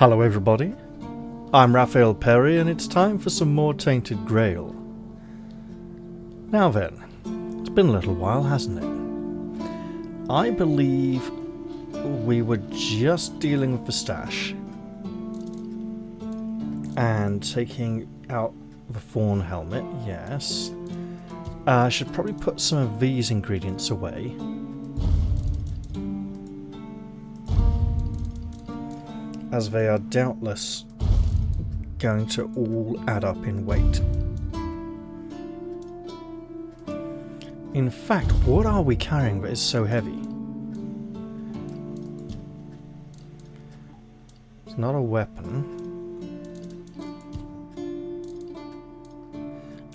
Hello everybody, I'm Raphael Perry and it's time for some more Tainted Grail. Now then, it's been a little while, hasn't it? I believe we were just dealing with the stash and taking out the fawn helmet, yes. I should probably put some of these ingredients away. As they are doubtless going to all add up in weight. In fact, what are we carrying that is so heavy? It's not a weapon.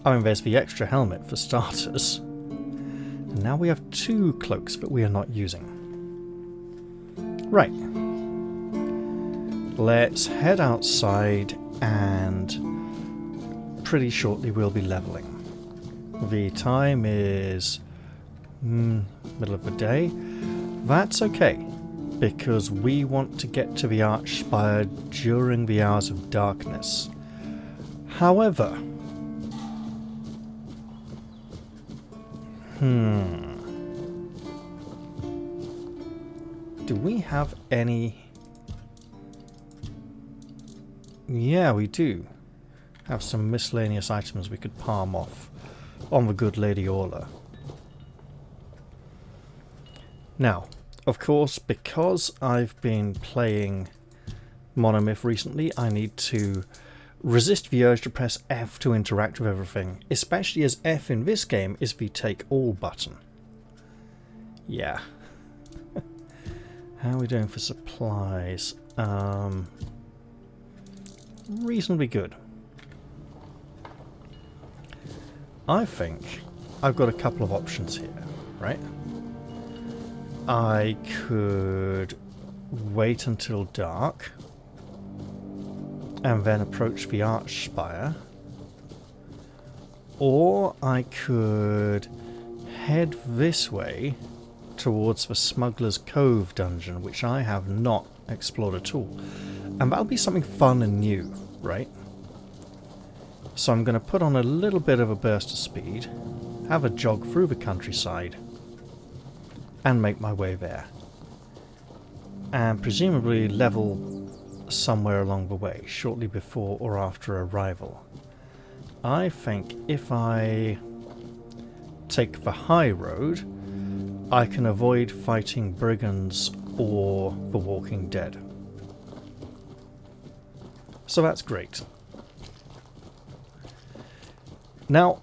I mean, there's the extra helmet for starters. And now we have 2 cloaks that we are not using. Right. Let's head outside and pretty shortly we'll be leveling. The time is middle of the day. That's okay, because we want to get to the Archspire during the hours of darkness. However, do we have any... Yeah, we do have some miscellaneous items we could palm off on the good Lady Orla. Now, of course, because I've been playing Monomyth recently, I need to resist the urge to press F to interact with everything, especially as F in this game is the take all button. Yeah. How are we doing for supplies? Reasonably good. I think I've got a couple of options here, right? I could wait until dark and then approach the Archspire, or I could head this way towards the Smuggler's Cove dungeon, which I have not explored at all. And that'll be something fun and new, right? So I'm going to put on a little bit of a burst of speed, have a jog through the countryside, and make my way there. And presumably level somewhere along the way, shortly before or after arrival. I think if I take the high road, I can avoid fighting brigands or the Walking Dead. So that's great. Now,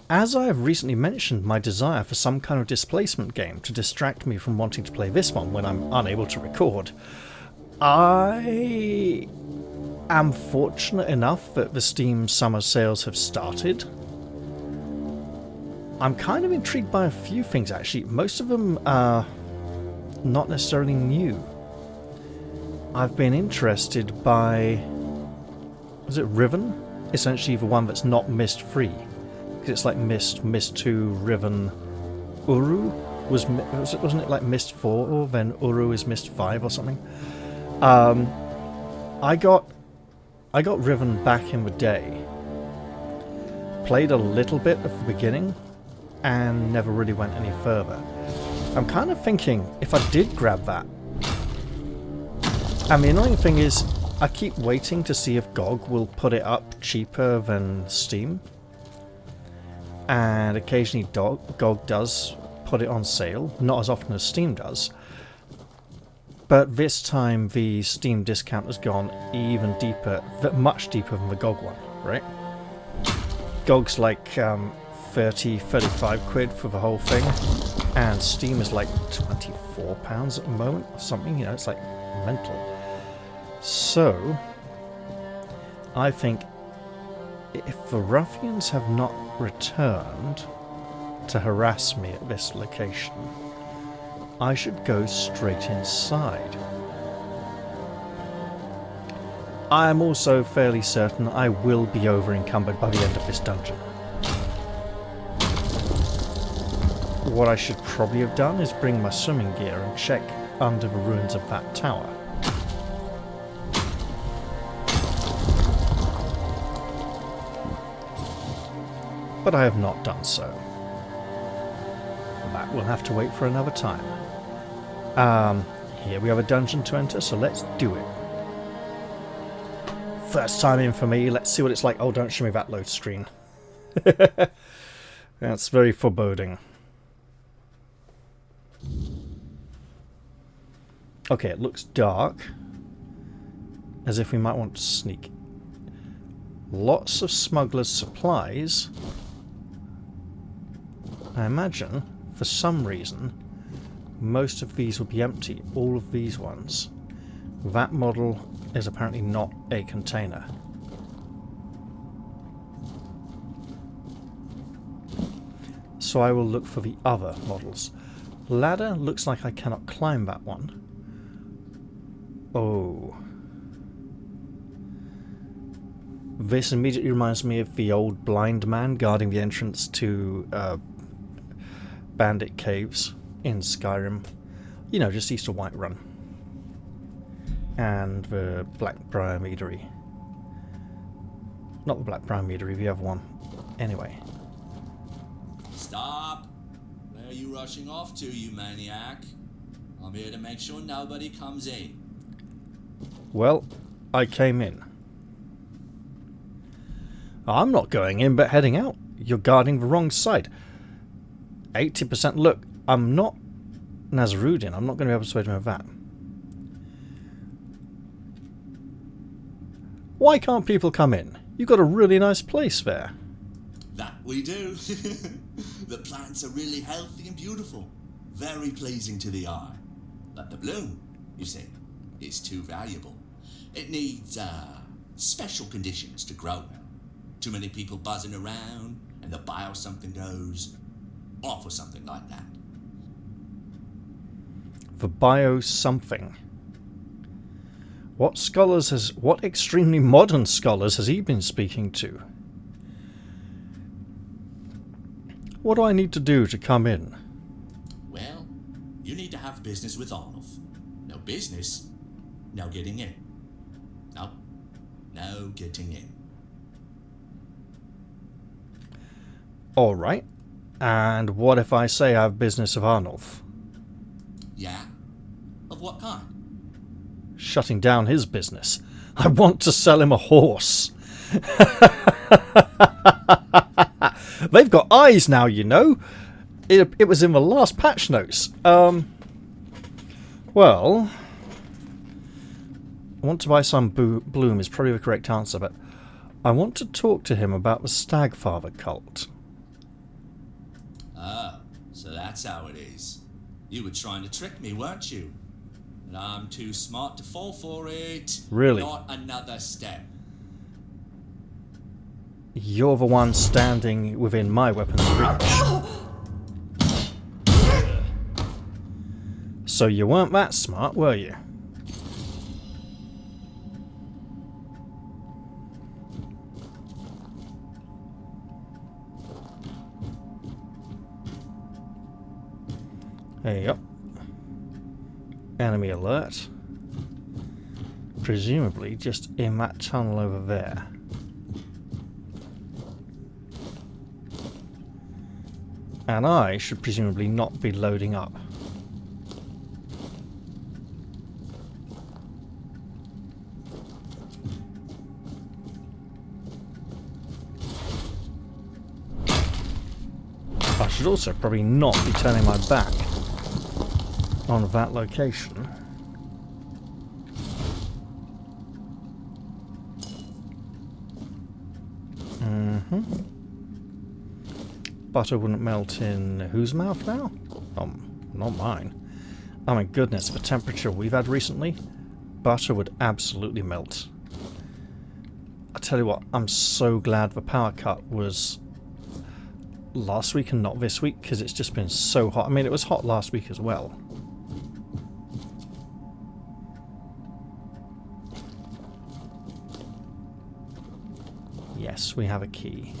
as I have recently mentioned my desire for some kind of displacement game to distract me from wanting to play this one when I'm unable to record, I am fortunate enough that the Steam summer sales have started. I'm kind of intrigued by a few things actually. Most of them are not necessarily new. I've been interested by... is it Riven? Essentially the one that's not mist free. Because it's like Mist 2, Riven, Uru? Wasn't it like Mist 4, then Uru is Mist 5 or something? I got Riven back in the day. Played a little bit at the beginning and never really went any further. I'm kind of thinking if I did grab that. And the annoying thing is, I keep waiting to see if GOG will put it up cheaper than Steam. And occasionally GOG does put it on sale, not as often as Steam does. But this time the Steam discount has gone even deeper, much deeper than the GOG one, right? GOG's like 30, 35 quid for the whole thing, and Steam is like £24 at the moment or something, you know, it's like mental. So, I think if the ruffians have not returned to harass me at this location, I should go straight inside. I am also fairly certain I will be over encumbered by the end of this dungeon. What I should probably have done is bring my swimming gear and check under the ruins of that tower. but I have not done so. That will have to wait for another time. Here we have a dungeon to enter, so let's do it. First time in for me, let's see what it's like. Oh, don't show me that load screen. That's very foreboding. Okay, it looks dark. As if we might want to sneak. Lots of smugglers' supplies. I imagine, for some reason, most of these will be empty. All of these ones. That model is apparently not a container. So I will look for the other models. Ladder looks like I cannot climb that one. Oh. This immediately reminds me of the old blind man guarding the entrance to bandit caves in Skyrim. You know, just east of Whiterun. And the Blackbriar Meadery. Not the Blackbriar Meadery, the other one. Anyway. Stop! Where are you rushing off to, you maniac? I'm here to make sure nobody comes in. Well, I came in. I'm not going in, but heading out. You're guarding the wrong side. 80% look, I'm not Nazarudin. I'm not going to be able to persuade him of that. Why can't people come in? You've got a really nice place there. That we do. The plants are really healthy and beautiful. Very pleasing to the eye. But the bloom, you see, is too valuable. It needs, special conditions to grow well. Too many people buzzing around, and the bio something goes off or something like that. The bio something. What extremely modern scholars has he been speaking to? What do I need to do to come in? Well, you need to have business with Arnold. No business, no getting in. No getting in. Alright. And what if I say I have business of Arnulf? Yeah? Of what kind? Shutting down his business. I want to sell him a horse. They've got eyes now, you know. It was in the last patch notes. Well, I want to buy some bloom is probably the correct answer, but I want to talk to him about the Stagfather cult. Oh, so that's how it is. You were trying to trick me, weren't you? And I'm too smart to fall for it. Really? Not another step. You're the one standing within my weapon's reach. So you weren't that smart, were you? There you go. Enemy alert. Presumably just in that tunnel over there. And I should presumably not be loading up. I should also probably not be turning my back on that location. Butter wouldn't melt in whose mouth now? Not mine. Oh my goodness, the temperature we've had recently, butter would absolutely melt. I tell you what, I'm so glad the power cut was last week and not this week, because it's just been so hot. I mean, it was hot last week as well. Yes, we have a key.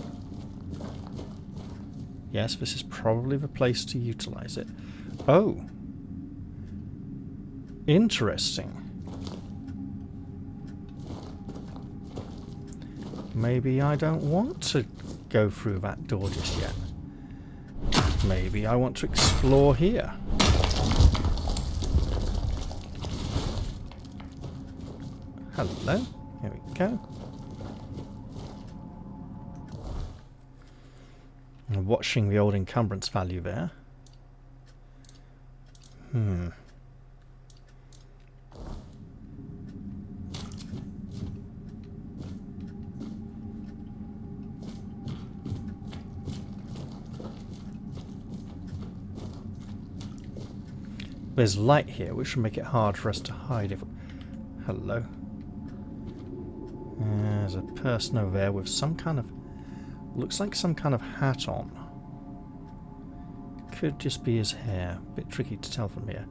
Yes, this is probably the place to utilize it. Oh. Interesting. Maybe I don't want to go through that door just yet. Maybe I want to explore here. Hello. Here we go. I'm watching the old encumbrance value there. There's light here, which will make it hard for us to hide if... Hello. There's a person over there with some kind of... Looks like some kind of hat on. Could just be his hair. Bit tricky to tell from here.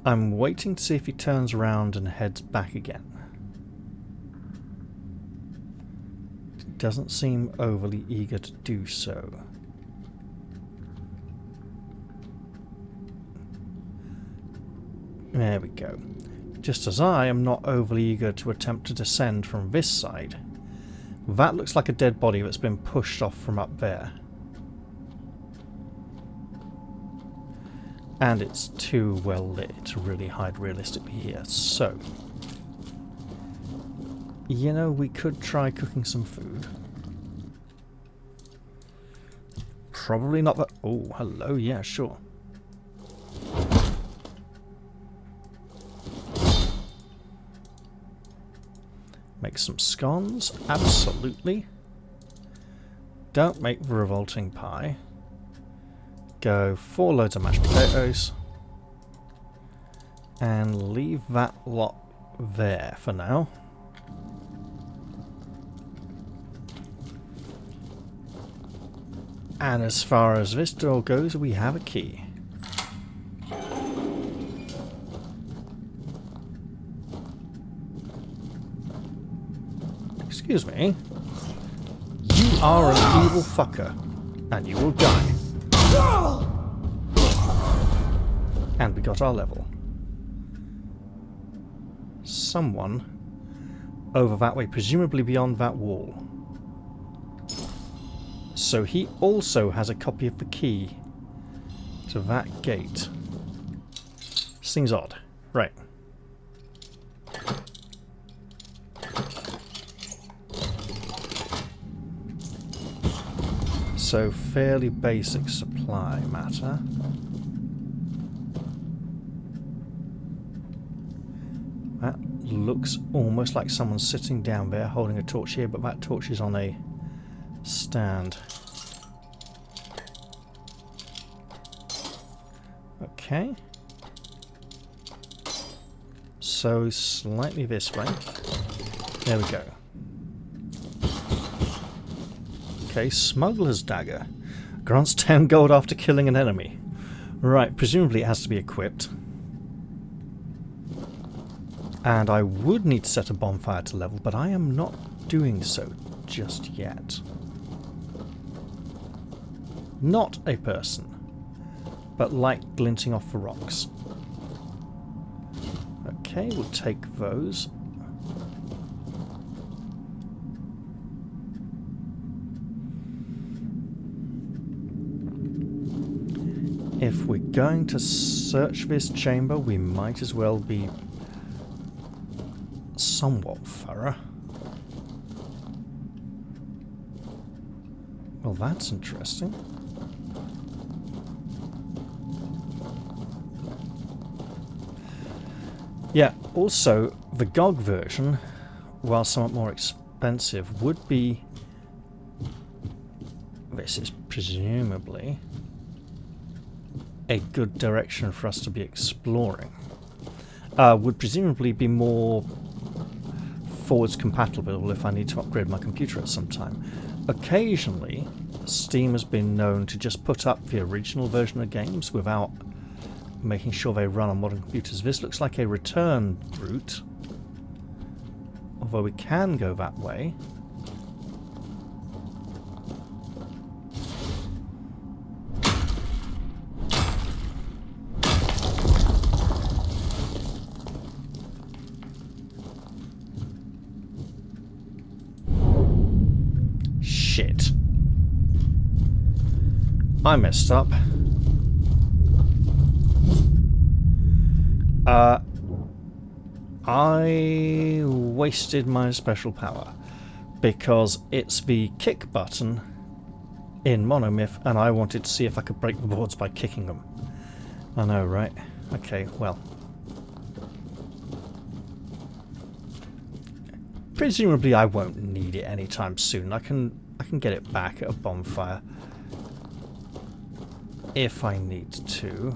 I'm waiting to see if he turns around and heads back again. He doesn't seem overly eager to do so. There we go. Just as I am not overly eager to attempt to descend from this side. That looks like a dead body that's been pushed off from up there. And it's too well lit to really hide realistically here. So, you know, we could try cooking some food. Probably not that... Oh, hello, yeah, sure. Make some scones, absolutely. Don't make the revolting pie. Go 4 loads of mashed potatoes. And leave that lot there for now. And as far as this door goes, we have a key. Excuse me. You are an evil fucker, and you will die. And we got our level. Someone over that way, presumably beyond that wall. So he also has a copy of the key to that gate. Seems odd. Right. So fairly basic supply matter. That looks almost like someone's sitting down there holding a torch here, but that torch is on a stand. Okay. So slightly this way. There we go. Okay, smuggler's dagger. Grants 10 gold after killing an enemy. Right, presumably it has to be equipped. And I would need to set a bonfire to level, but I am not doing so just yet. Not a person, but light glinting off the rocks. Okay, we'll take those. If we're going to search this chamber, we might as well be somewhat thorough. Well, that's interesting. Yeah, also, the GOG version, while somewhat more expensive, would be... This is presumably a good direction for us to be exploring. Would presumably be more forwards compatible if I need to upgrade my computer at some time. Occasionally, Steam has been known to just put up the original version of games without making sure they run on modern computers. This looks like a return route, although we can go that way. Shit. I messed up. I wasted my special power because it's the kick button in Monomyth and I wanted to see if I could break the boards by kicking them. I know, right? Okay, well. Presumably I won't need it anytime soon. I can get it back at a bonfire if I need to.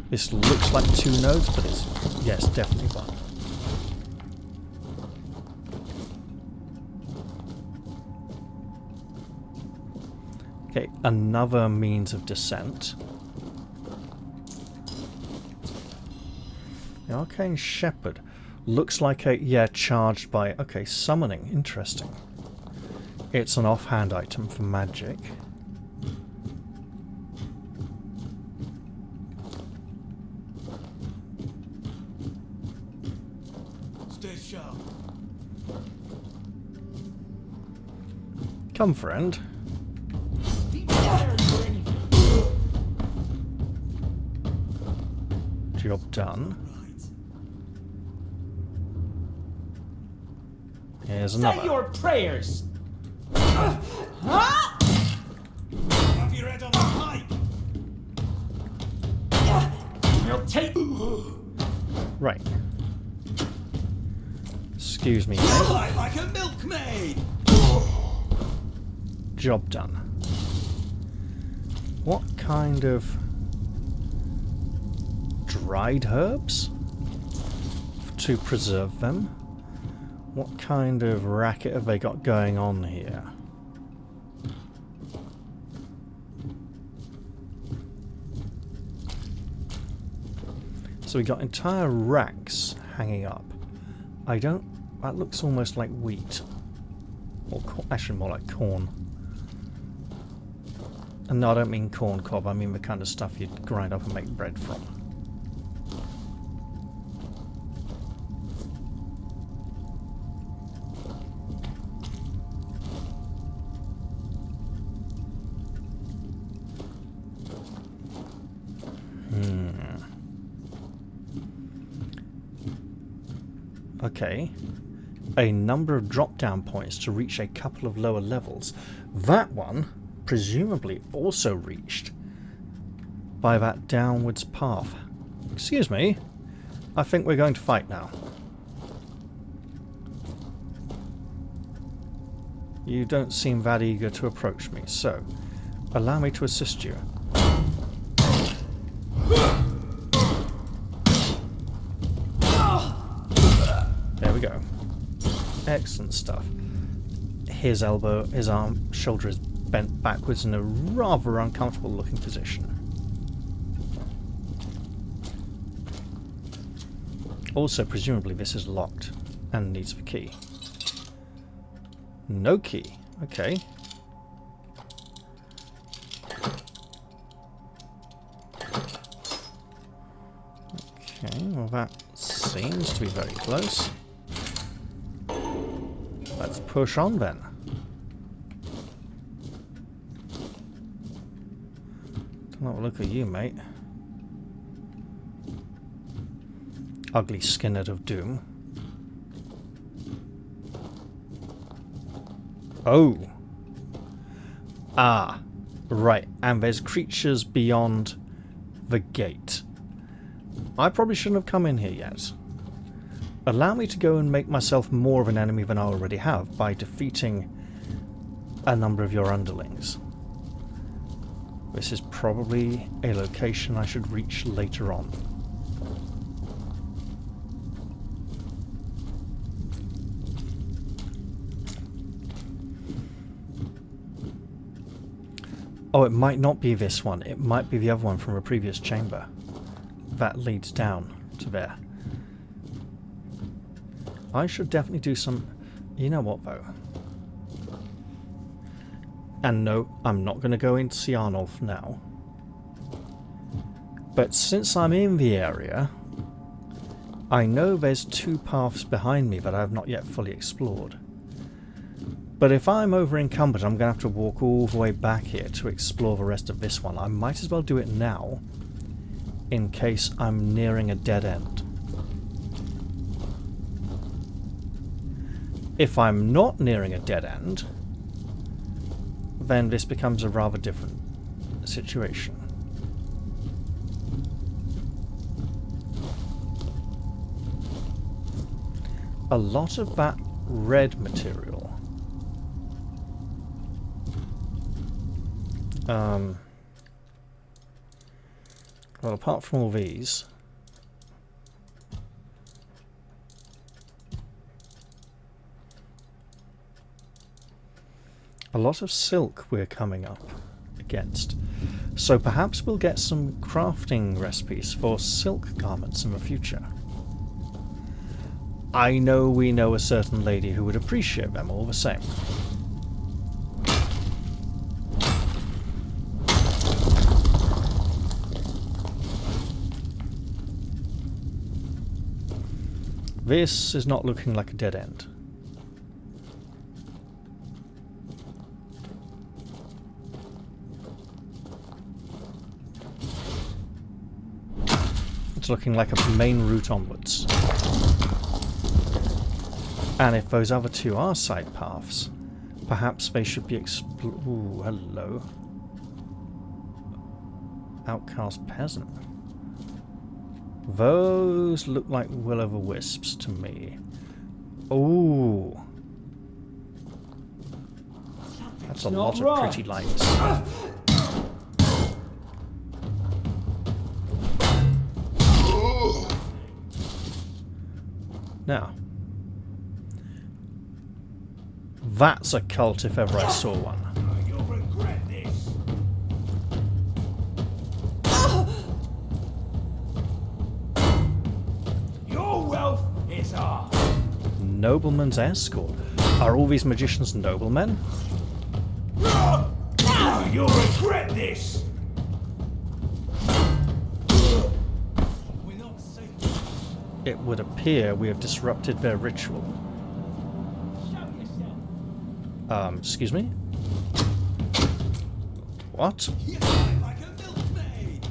This looks like 2 nodes, but it's, yes, definitely one. Okay, another means of descent. The Arcane Shepherd looks like a, yeah, charged by, okay, summoning, interesting. It's an offhand item for magic. Stay sharp. Come, friend. Job done. Here's another. Say your prayers. Have your head on the pipe. We'll take. Right. Excuse me. Fly like a milkmaid. Job done. What kind of dried herbs to preserve them? What kind of racket have they got going on here? So we got entire racks hanging up. I don't... that looks almost like wheat. Or actually more like corn. And no, I don't mean corn cob, I mean the kind of stuff you'd grind up and make bread from. Okay. A number of drop-down points to reach a couple of lower levels. That one, presumably also reached by that downwards path. Excuse me. I think we're going to fight now. You don't seem that eager to approach me, so allow me to assist you. There we go. Excellent stuff. His elbow, his arm, shoulder is bent backwards in a rather uncomfortable looking position. Also, presumably this is locked and needs the key. No key. Okay. Okay, well that seems to be very close. Let's push on then. Don't have a look at you, mate. Ugly skinhead of doom. Oh. Ah. Right. And there's creatures beyond the gate. I probably shouldn't have come in here yet. Allow me to go and make myself more of an enemy than I already have by defeating a number of your underlings. This is probably a location I should reach later on. Oh, it might not be this one. It might be the other one from a previous chamber. That leads down to there. I should definitely do some... You know what, though? And no, I'm not going to go into see Arnulf now. But since I'm in the area, I know there's 2 paths behind me that I have not yet fully explored. But if I'm over encumbered, I'm going to have to walk all the way back here to explore the rest of this one. I might as well do it now, in case I'm nearing a dead end. If I'm not nearing a dead end, then this becomes a rather different situation. A lot of that red material. Well, apart from all these, a lot of silk we're coming up against. So perhaps we'll get some crafting recipes for silk garments in the future. I know we know a certain lady who would appreciate them all the same. This is not looking like a dead end. It's looking like a main route onwards. And if those other two are side paths, perhaps they should be Ooh, hello. Outcast peasant. Those look like will-o'-the-wisps to me. Ooh. That's a lot of pretty lights. Now. That's a cult if ever I saw one. You'll regret this. Your wealth is ours. Nobleman's escort. Are all these magicians noblemen? You'll regret this. We're not safe. It would appear we have disrupted their ritual. Show yourself. Excuse me? What? You fight like a milkmaid.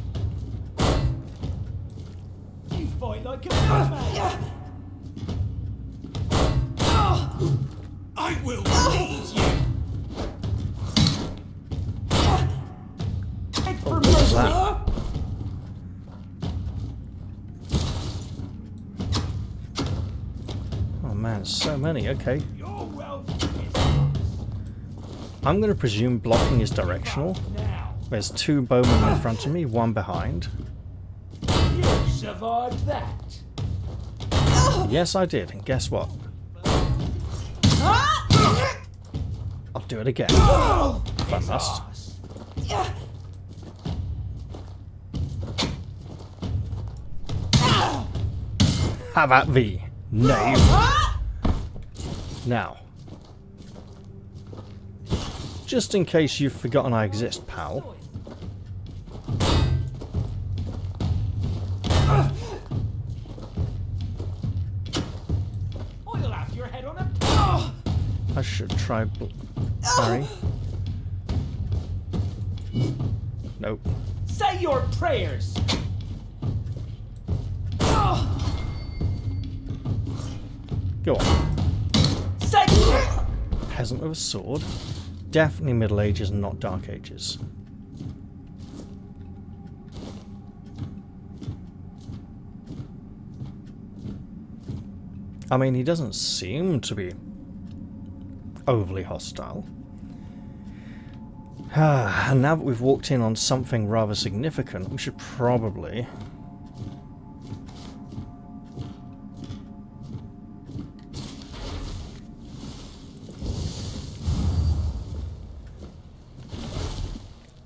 You fight like a milkmaid. I will lead you. Head for what was mercy. that? Oh man, so many, okay. Your wealth is ours. I'm going to presume blocking is directional. Now, There's two bowmen in front of me, one behind. you survived that. Yes, I did, and guess what? I'll do it again. If I must. Have at thee, knave. Now, just in case you've forgotten I exist, pal. Oil out your head on a. I should try parry. Nope. Say your prayers. Go on. Say. Peasant with a sword. Definitely Middle Ages and not Dark Ages. I mean, he doesn't seem to be overly hostile. And now that we've walked in on something rather significant, we should probably...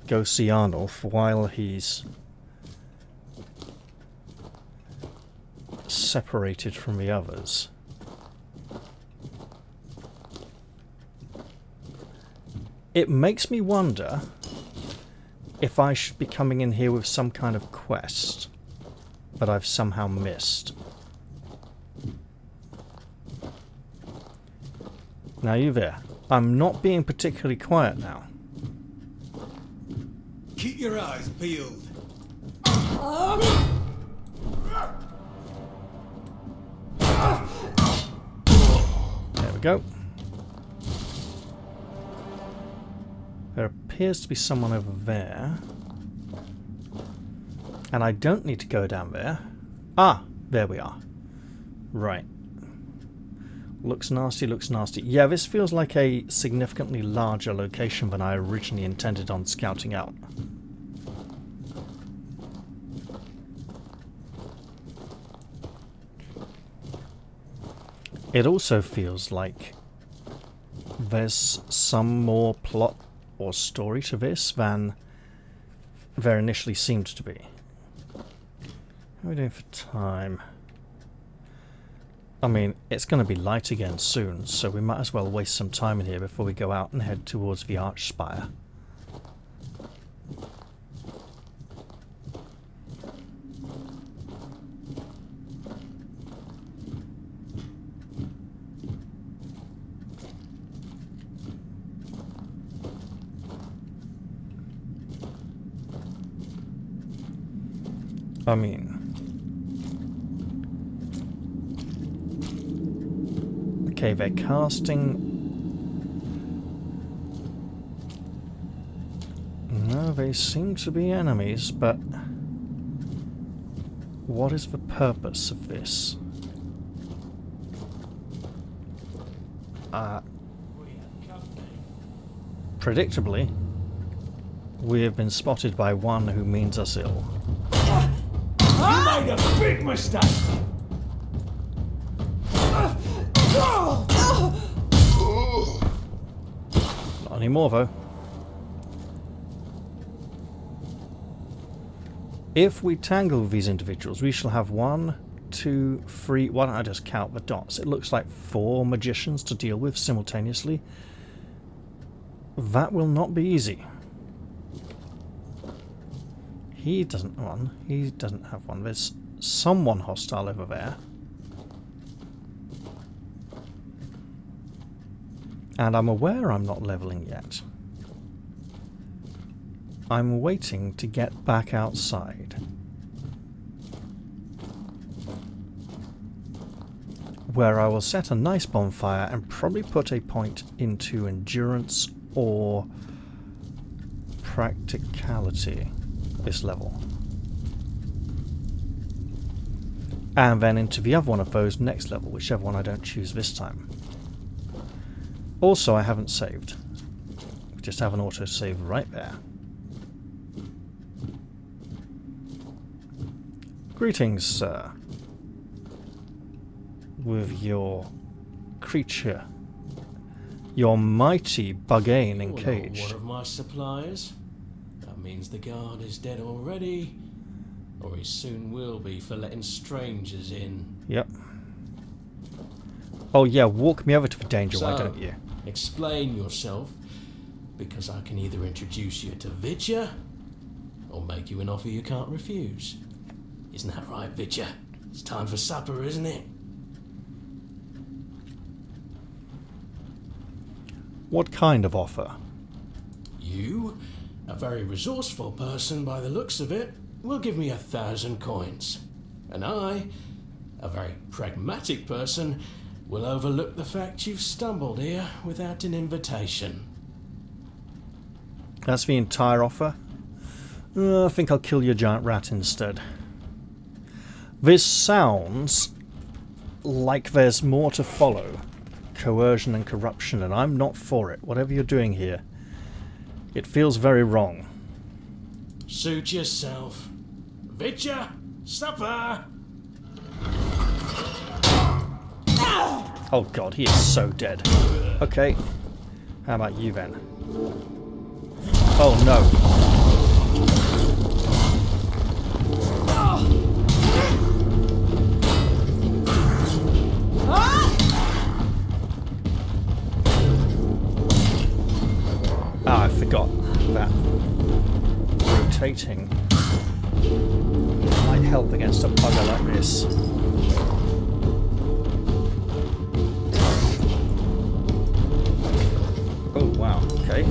go see Arnulf while he's separated from the others. It makes me wonder if I should be coming in here with some kind of quest that I've somehow missed. Now you there. I'm not being particularly quiet now. Keep your eyes peeled. There we go. There appears to be someone over there. And I don't need to go down there. Ah, there we are. Right. Looks nasty, looks nasty. Yeah, this feels like a significantly larger location than I originally intended on scouting out. It also feels like there's some more plot or story to this than there initially seemed to be. How are we doing for time? I mean, it's going to be light again soon, so we might as well waste some time in here before we go out and head towards the arch spire. I mean, okay, they're casting. No, they seem to be enemies, but what is the purpose of this? Predictably, we have been spotted by one who means us ill. You made a big mistake! Not anymore, though. If we tangle with these individuals, we shall have 1, 2, 3... Why don't I just count the dots? It looks like 4 magicians to deal with simultaneously. That will not be easy. He doesn't have one. He doesn't have one. There's someone hostile over there. And I'm aware I'm not leveling yet. I'm waiting to get back outside. Where I will set a nice bonfire and probably put a point into endurance or practicality. This level. And then into the other one of those next level, whichever one I don't choose this time. Also, I haven't saved. We just have an autosave right there. Greetings, sir. With your creature. Your mighty Buggane encaged. One of my suppliers. That means the guard is dead already, or he soon will be for letting strangers in. Yep. Oh yeah, walk me over to the danger, why don't you? Explain yourself, because I can either introduce you to Vidya, or make you an offer you can't refuse. Isn't that right, Vidya? It's time for supper, isn't it? What kind of offer? You, a very resourceful person by the looks of it, will give me 1,000 coins. And I, a very pragmatic person, will overlook the fact you've stumbled here without an invitation. That's the entire offer? I think I'll kill your giant rat instead. This sounds like there's more to follow. Coercion and corruption, and I'm not for it. Whatever you're doing here, it feels very wrong. Suit yourself. Vidya, supper! Oh god, he is so dead. Okay, how about you then? Oh no. Ah, I forgot that rotating might help against a bugger like this. Okay.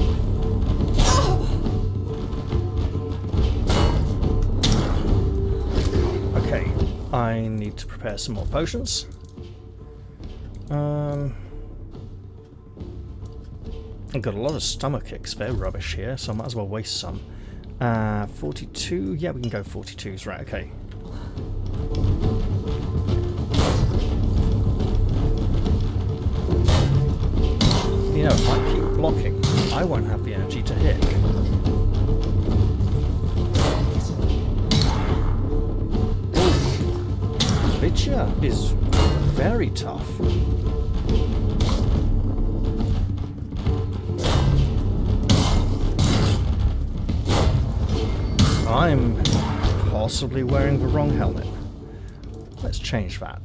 Okay, I need to prepare some more potions. I've got a lot of stomach aches, they're rubbish here, so I might as well waste some. 42, yeah, we can go 42s, right, okay. You know, if I keep blocking, I won't have the energy to hit. Witcher is very tough. I'm possibly wearing the wrong helmet. Let's change that.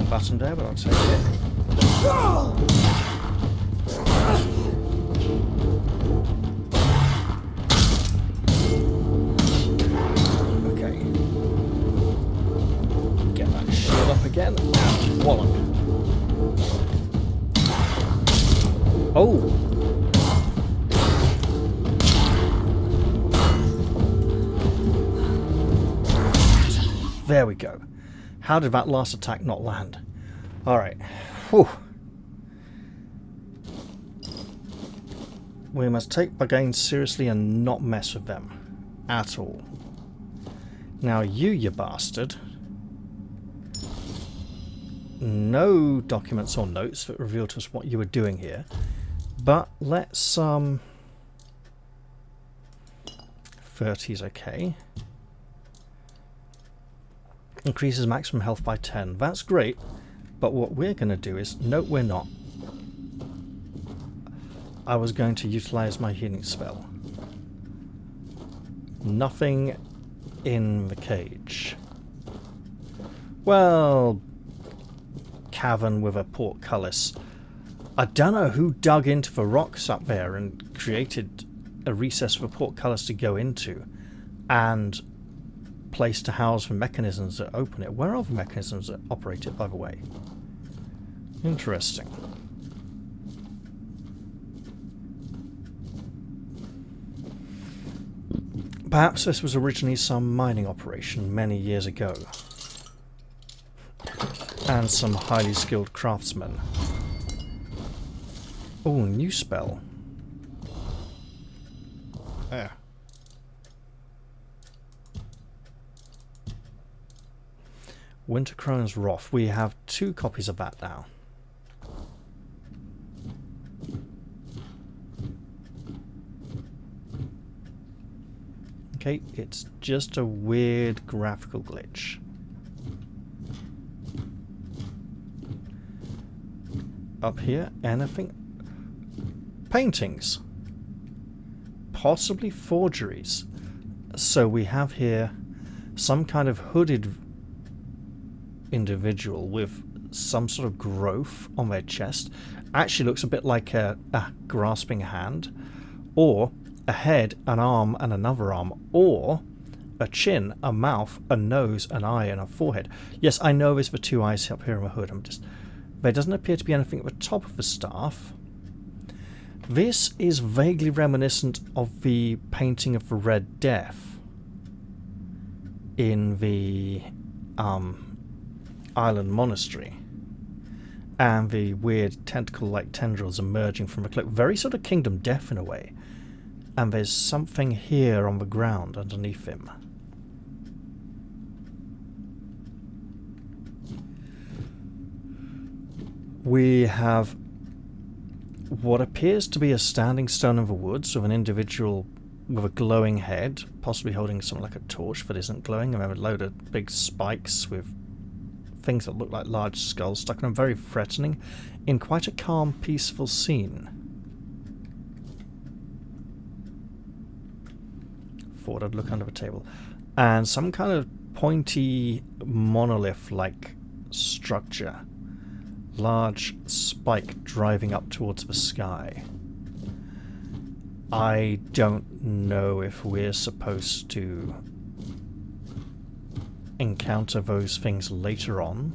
Button there, but I'll take it. Okay. Get that shield up again. And wallop. Oh! There we go. How did that last attack not land? Alright. Whew. We must take Bargains seriously and not mess with them. At all. Now you bastard. No documents or notes that reveal to us what you were doing here. But let's 30's okay. Increases maximum health by 10. That's great, but what we're going to do is... No, we're not. I was going to utilize my healing spell. Nothing in the cage. Well... Cavern with a portcullis. I don't know who dug into the rocks up there and created a recess for a portcullis to go into. And... place to house the mechanisms that open it. Where are the mechanisms that operate it, by the way? Interesting. Perhaps this was originally some mining operation many years ago. And some highly skilled craftsmen. Oh, new spell. There. Winter Crone's Wrath. We have 2 copies of that now. Okay, it's just a weird graphical glitch. Up here, anything? Paintings. Possibly forgeries. So we have here some kind of hooded individual with some sort of growth on their chest. Actually looks a bit like a grasping hand, or a head, an arm and another arm, or a chin, a mouth, a nose, an eye and a forehead. Yes, I know there's the 2 eyes up here on the hood. There doesn't appear to be anything at the top of the staff. This is vaguely reminiscent of the painting of the Red Death in the Island Monastery, and the weird tentacle-like tendrils emerging from the cloak. Very sort of Kingdom Death in a way. And there's something here on the ground underneath him. We have what appears to be a standing stone in the woods with an individual with a glowing head, possibly holding something like a torch that isn't glowing, and then a load of big spikes with things that look like large skulls stuck in them, very threatening, in quite a calm, peaceful scene. Thought I'd look under the table. And some kind of pointy monolith-like structure. Large spike driving up towards the sky. I don't know if we're supposed to encounter those things later on.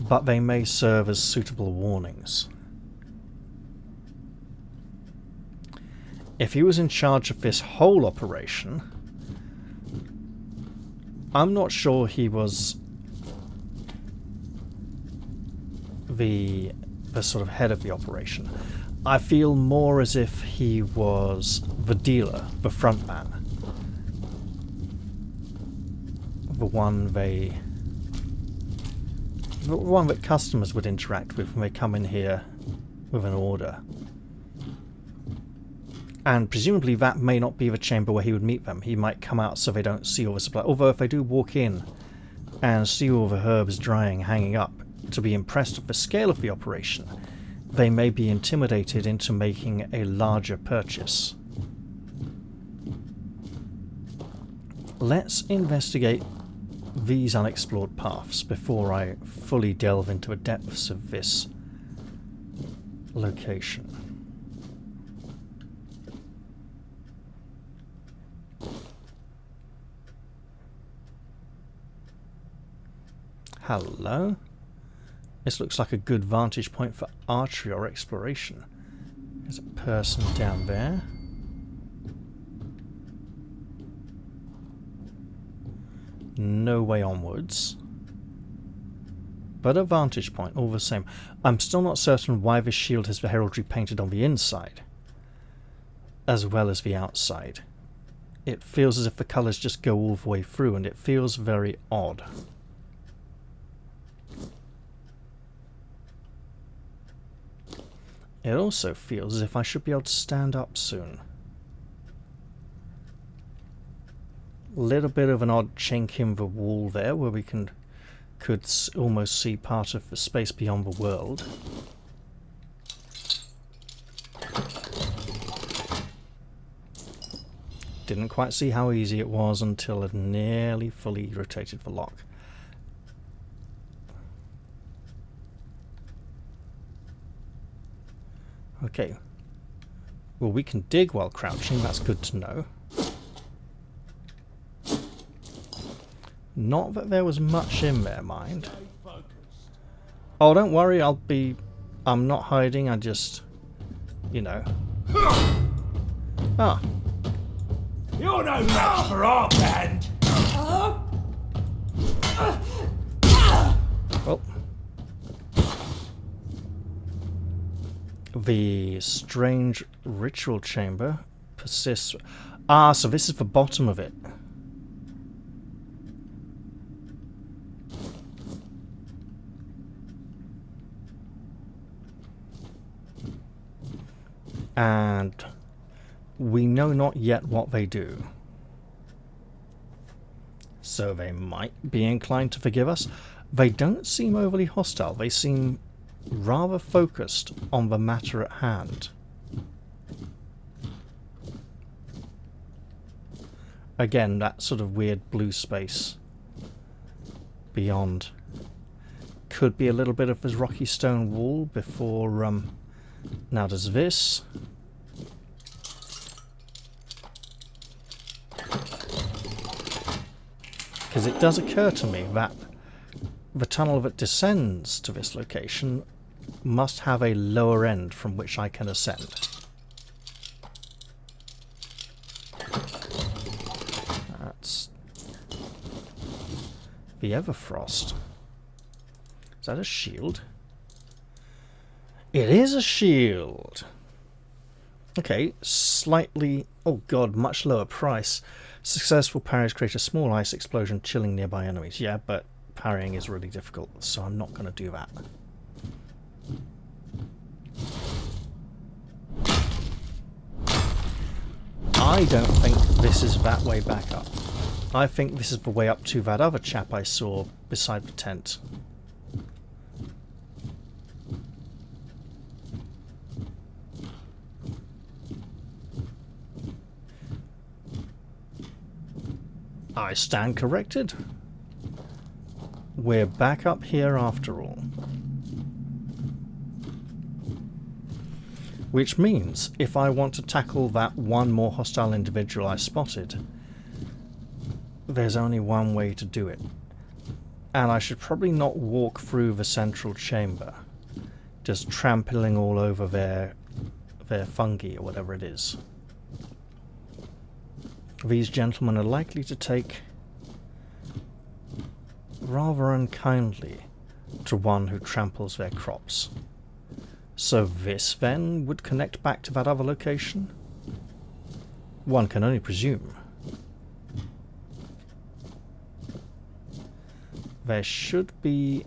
But they may serve as suitable warnings. If he was in charge of this whole operation, I'm not sure he was the sort of head of the operation. I feel more as if he was the dealer, the front man. The one that customers would interact with when they come in here with an order. And presumably that may not be the chamber where he would meet them. He might come out so they don't see all the supply. Although if they do walk in and see all the herbs drying, hanging up, to be impressed with the scale of the operation, they may be intimidated into making a larger purchase. Let's investigate these unexplored paths before I fully delve into the depths of this location. Hello. This looks like a good vantage point for archery or exploration. There's a person down there. No way onwards. But a vantage point all the same. I'm still not certain why this shield has the heraldry painted on the inside, as well as the outside. It feels as if the colours just go all the way through, and it feels very odd. It also feels as if I should be able to stand up soon. Little bit of an odd chink in the wall there where we could almost see part of the space beyond the world. Didn't quite see how easy it was until it nearly fully rotated the lock. Okay. Well, we can dig while crouching, that's good to know. Not that there was much in there, mind. Oh, don't worry, I'm not hiding, I just... you know. Ah. You're no match for our band! Well. The strange ritual chamber persists. Ah, so this is the bottom of it. And we know not yet what they do. So they might be inclined to forgive us. They don't seem overly hostile. They seem rather focused on the matter at hand. Again, that sort of weird blue space beyond. Could be a little bit of this rocky stone wall before... Now does this... Because it does occur to me that the tunnel that descends to this location must have a lower end from which I can ascend. That's the Everfrost. Is that a shield? It is a shield! Okay, slightly... oh god, much lower price. Successful parries create a small ice explosion, chilling nearby enemies. Yeah, but parrying is really difficult, so I'm not going to do that. I don't think this is that way back up. I think this is the way up to that other chap I saw beside the tent. I stand corrected. We're back up here after all. Which means, if I want to tackle that one more hostile individual I spotted, there's only one way to do it. And I should probably not walk through the central chamber, just trampling all over their fungi or whatever it is. These gentlemen are likely to take rather unkindly to one who tramples their crops. So this, then, would connect back to that other location? One can only presume. There should be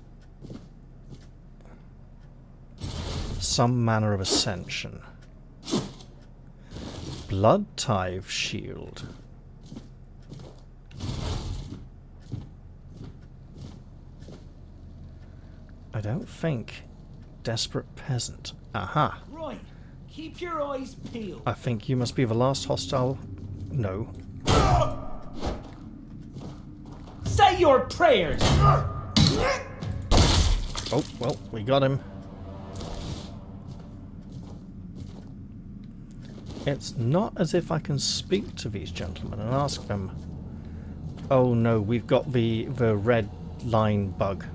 some manner of ascension. Blood tithe shield. I don't think... Desperate peasant. Aha. Right. Keep your eyes peeled. I think you must be the last hostile... No. Say your prayers. Oh, well, we got him. It's not as if I can speak to these gentlemen and ask them... Oh no, we've got the red line bug.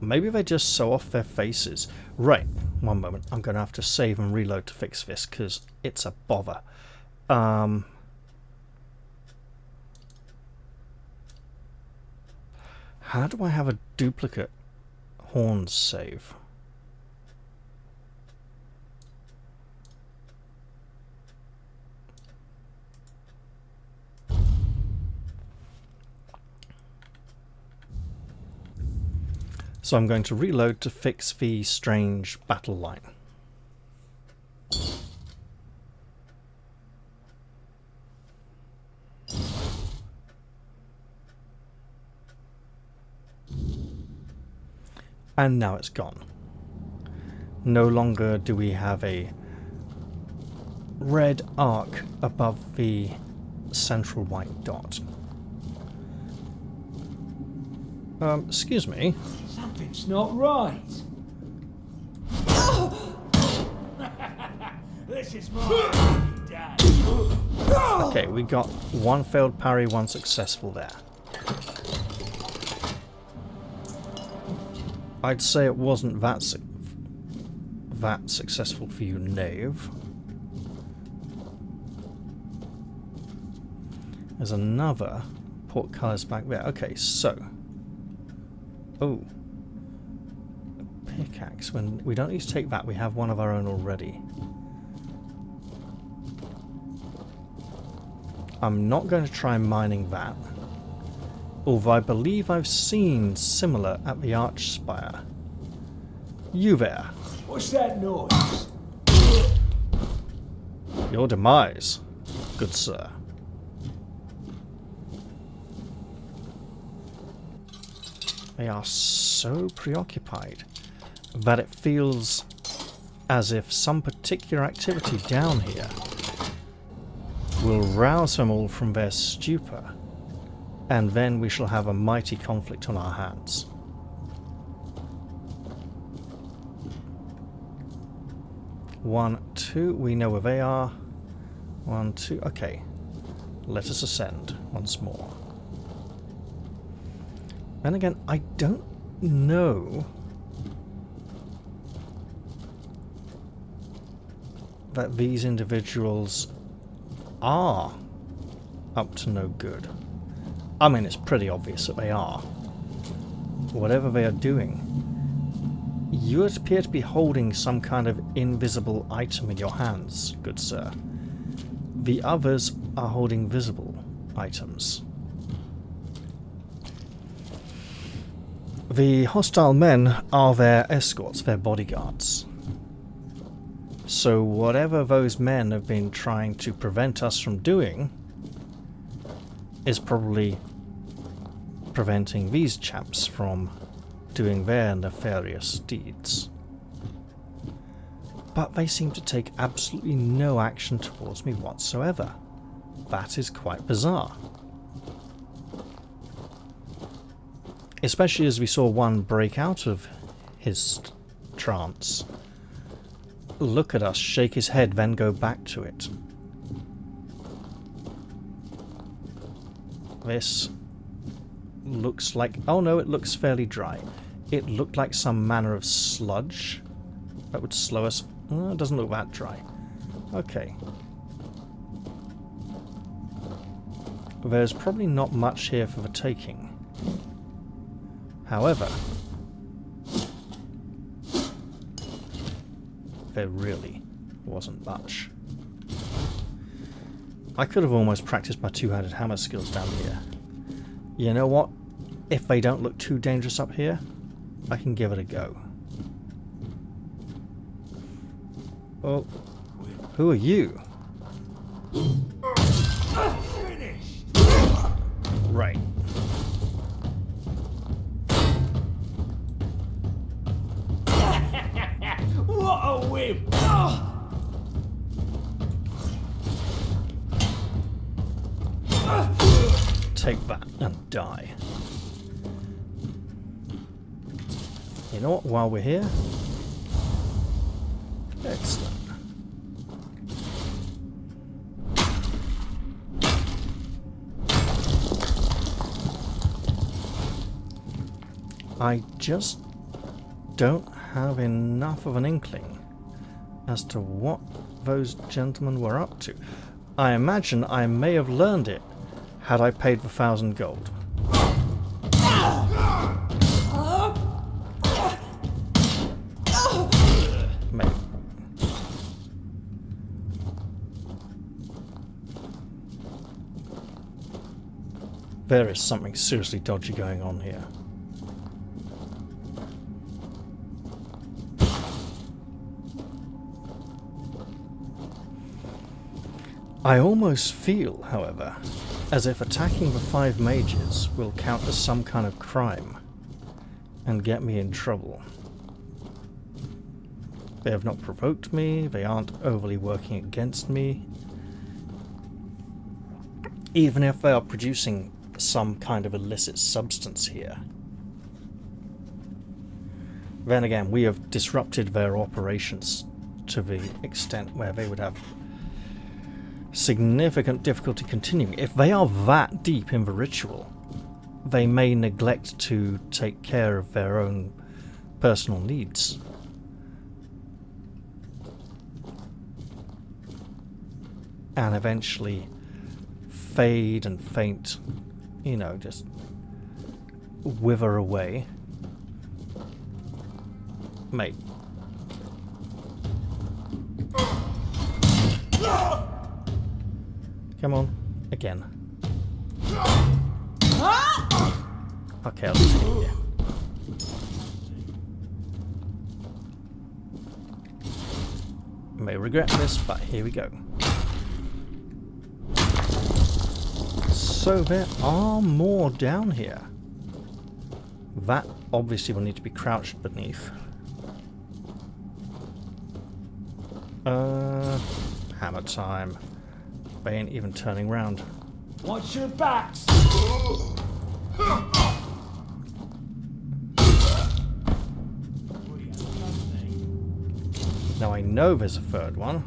Maybe they just sew off their faces. Right, one moment. I'm going to have to save and reload to fix this, because it's a bother. How do I have a duplicate horns save? So I'm going to reload to fix the strange battle line. And now it's gone. No longer do we have a red arc above the central white dot. Excuse me. Something's not right. This is my dad. Okay, we got one failed parry, one successful there. I'd say it wasn't that successful for you, knave. There's another portcullis back there. Okay, so... Oh. A pickaxe. When we don't need to take that, we have one of our own already. I'm not going to try mining that. Although I believe I've seen similar at the arch spire. You there. What's that noise? Your demise, good sir. They are so preoccupied that it feels as if some particular activity down here will rouse them all from their stupor, and then we shall have a mighty conflict on our hands. One, two, we know where they are. One, two, okay. Let us ascend once more. And again, I don't know that these individuals are up to no good. I mean, it's pretty obvious that they are. Whatever they are doing, you appear to be holding some kind of invisible item in your hands, good sir. The others are holding visible items. The hostile men are their escorts, their bodyguards. So whatever those men have been trying to prevent us from doing is probably preventing these chaps from doing their nefarious deeds. But they seem to take absolutely no action towards me whatsoever. That is quite bizarre. Especially as we saw one break out of his trance, look at us, shake his head, then go back to it. This looks like... oh no, it looks fairly dry. It looked like some manner of sludge that would slow us. It doesn't look that dry. Okay. There's probably not much here for the taking. However, there really wasn't much. I could have almost practiced my two-handed hammer skills down here. You know what? If they don't look too dangerous up here, I can give it a go. Oh, who are you? Right. What a whim! Take that and die. You know what, while we're here... excellent. I just don't have enough of an inkling as to what those gentlemen were up to. I imagine I may have learned it had I paid the 1,000 gold. Maybe. There is something seriously dodgy going on here. I almost feel, however, as if attacking the 5 mages will count as some kind of crime and get me in trouble. They have not provoked me, they aren't overly working against me. Even if they are producing some kind of illicit substance here. Then again, we have disrupted their operations to the extent where they would have significant difficulty continuing. If they are that deep in the ritual, they may neglect to take care of their own personal needs. And eventually fade and faint, you know, just wither away. Mate. Come on, again. Okay, I'll just hit you. May regret this, but here we go. So there are more down here. That obviously will need to be crouched beneath. Hammer time. They ain't even turning round. Watch your backs! Now I know there's a third one.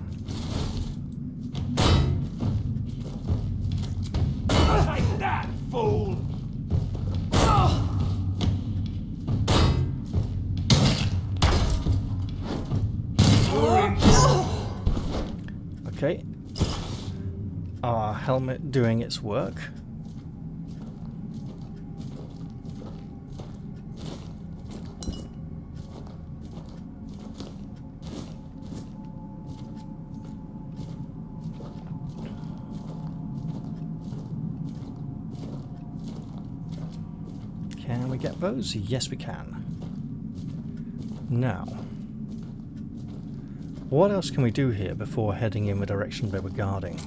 Take that, fool! Okay. Our helmet doing its work. get those? Yes, we can. Now, what else can we do here before heading in the direction they were guarding?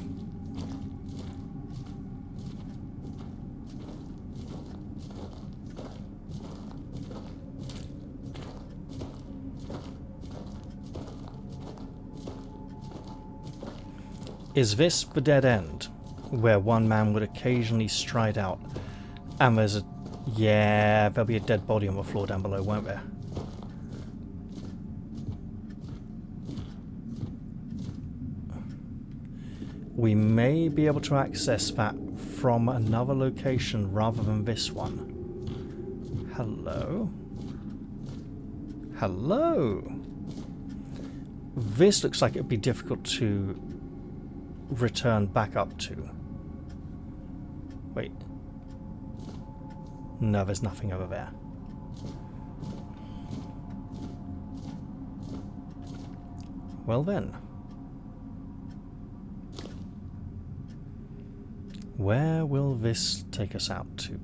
Is this the dead end, where one man would occasionally stride out, and there's a... yeah, there'll be a dead body on the floor down below, won't there? We may be able to access that from another location rather than this one. Hello? Hello? This looks like it would be difficult to return back up to. Wait. No, there's nothing over there. Well then. Where will this take us out to?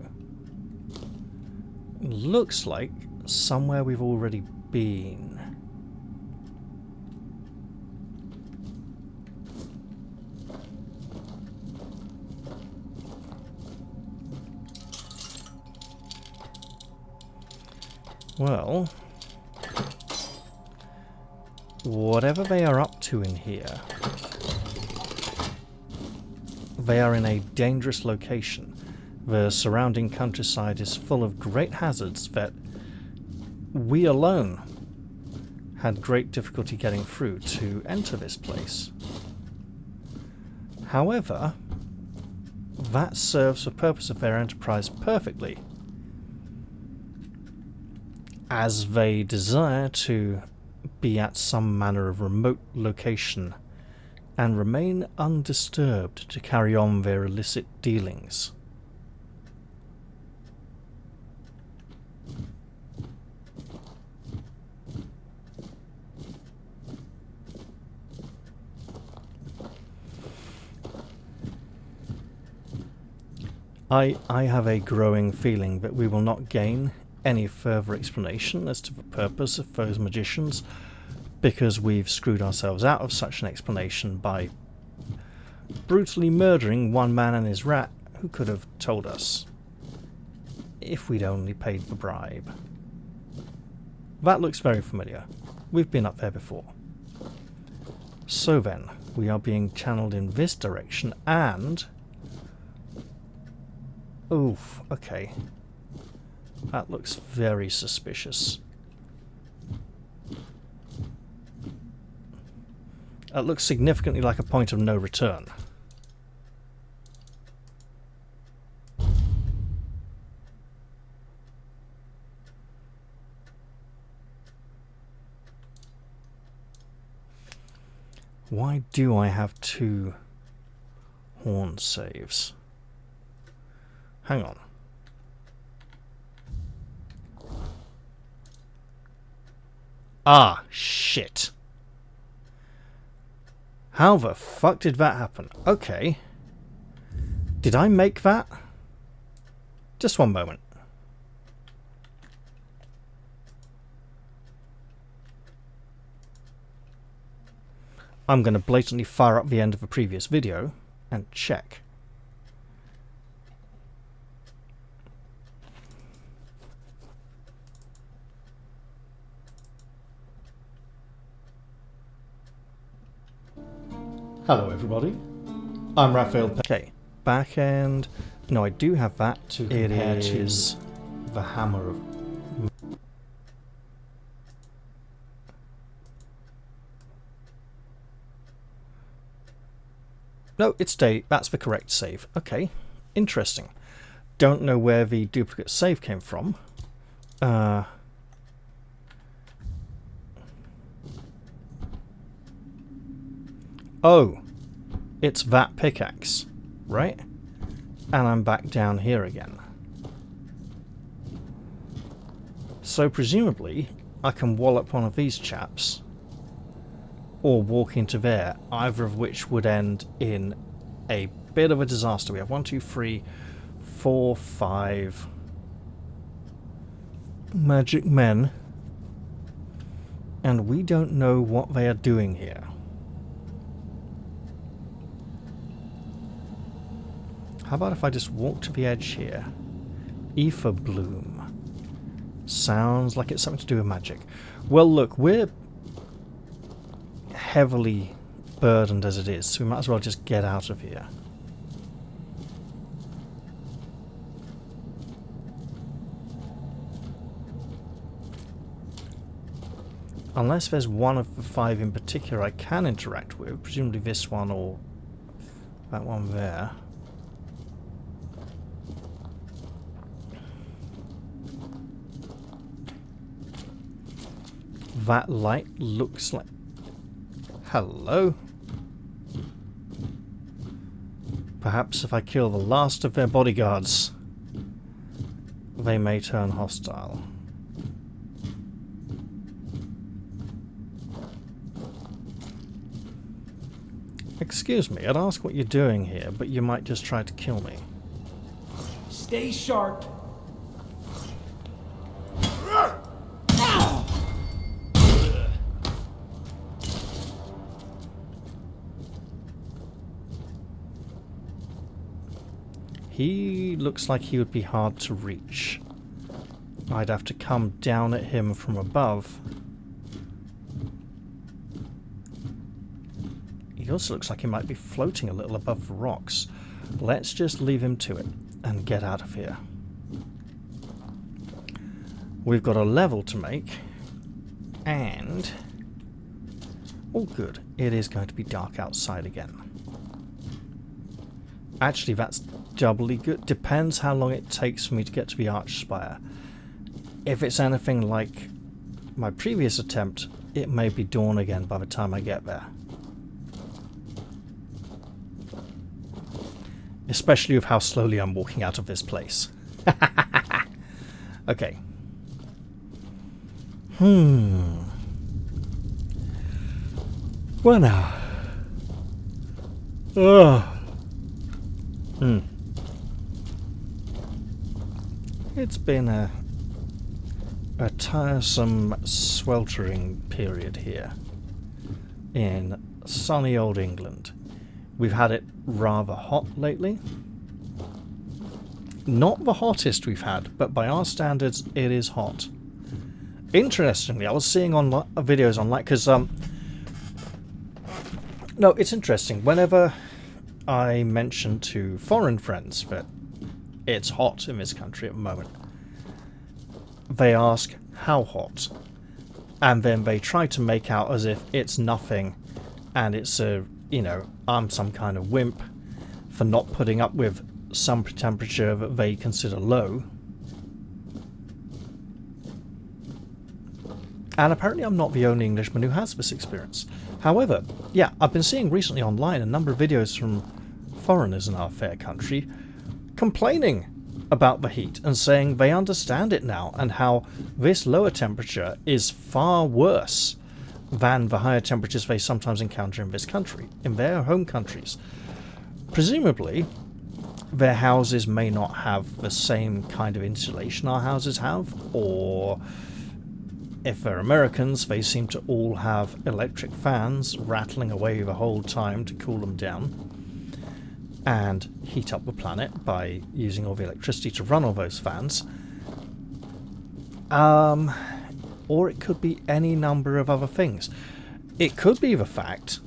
Looks like somewhere we've already been. Well, whatever they are up to in here, they are in a dangerous location. The surrounding countryside is full of great hazards that we alone had great difficulty getting through to enter this place. However, that serves the purpose of their enterprise perfectly, as they desire to be at some manner of remote location and remain undisturbed to carry on their illicit dealings. I have a growing feeling that we will not gain any further explanation as to the purpose of those magicians, because we've screwed ourselves out of such an explanation by brutally murdering one man and his rat who could have told us if we'd only paid the bribe. That looks very familiar. We've been up there before. So then, we are being channeled in this direction and... oof, okay. That looks very suspicious. That looks significantly like a point of no return. Why do I have 2 horn saves? Hang on. Ah, shit. How the fuck did that happen? Okay. Did I make that? Just one moment. I'm going to blatantly fire up the end of the previous video and check. Hello everybody, I'm Raphael. Okay, back end. No, I do have that to compare to the hammer of... No, it's day. That's the correct save. Okay, interesting. Don't know where the duplicate save came from. Oh, it's that pickaxe, right? And I'm back down here again. So presumably, I can wallop one of these chaps, or walk into there, either of which would end in a bit of a disaster. We have 1, 2, 3, 4, 5... magic men, and we don't know what they are doing here. How about if I just walk to the edge here? Ether bloom. Sounds like it's something to do with magic. Well, look, we're heavily burdened as it is, so we might as well just get out of here. Unless there's one of the 5 in particular I can interact with, presumably this one or that one there. That light looks like... Hello? Perhaps if I kill the last of their bodyguards, they may turn hostile. Excuse me, I'd ask what you're doing here, but you might just try to kill me. Stay sharp. He looks like he would be hard to reach. I'd have to come down at him from above. He also looks like he might be floating a little above the rocks. Let's just leave him to it and get out of here. We've got a level to make, and... oh good, it is going to be dark outside again. Actually, that's doubly good. Depends how long it takes for me to get to the arch spire. If it's anything like my previous attempt, it may be dawn again by the time I get there. Especially with how slowly I'm walking out of this place. Okay. Well now. It's been a tiresome, sweltering period here in sunny old England. We've had it rather hot lately. Not the hottest we've had, but by our standards, it is hot. Interestingly, I was seeing on videos online, because no, it's interesting. Whenever I mention to foreign friends that it's hot in this country at the moment, they ask how hot, and then they try to make out as if it's nothing, and it's a, you know, I'm some kind of wimp for not putting up with some temperature that they consider low. And apparently I'm not the only Englishman who has this experience. However, yeah, I've been seeing recently online a number of videos from foreigners in our fair country complaining about the heat and saying they understand it now, and how this lower temperature is far worse than the higher temperatures they sometimes encounter in this country, in their home countries. Presumably, their houses may not have the same kind of insulation our houses have, or if they're Americans, they seem to all have electric fans rattling away the whole time to cool them down and heat up the planet by using all the electricity to run all those fans. Or it could be any number of other things. It could be the fact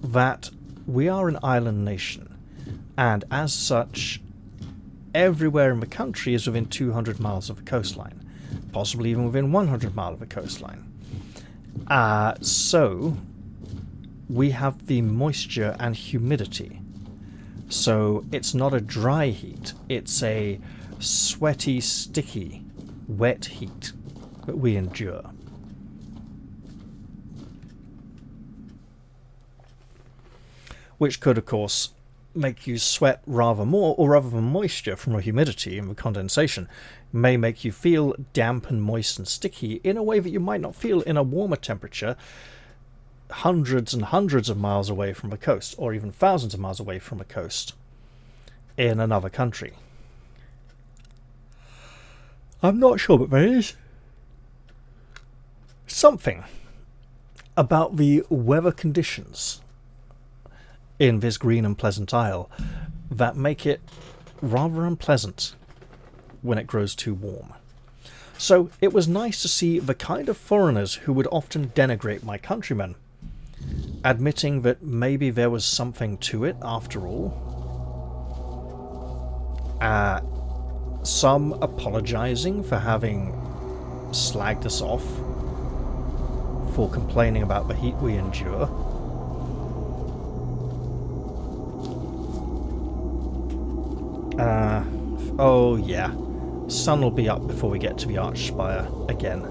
that we are an island nation, and as such, everywhere in the country is within 200 miles of the coastline, possibly even within 100 miles of the coastline. So we have the moisture and humidity. So it's not a dry heat, it's a sweaty, sticky, wet heat that we endure. Which could, of course, make you sweat rather more, or rather than moisture from the humidity and the condensation, may make you feel damp and moist and sticky in a way that you might not feel in a warmer temperature hundreds and hundreds of miles away from the coast, or even thousands of miles away from the coast in another country. I'm not sure, but there is something about the weather conditions in this green and pleasant isle that make it rather unpleasant when it grows too warm. So it was nice to see the kind of foreigners who would often denigrate my countrymen admitting that maybe there was something to it after all. Some apologising for having slagged us off for complaining about the heat we endure. Oh yeah, sun will be up before we get to the Archspire again.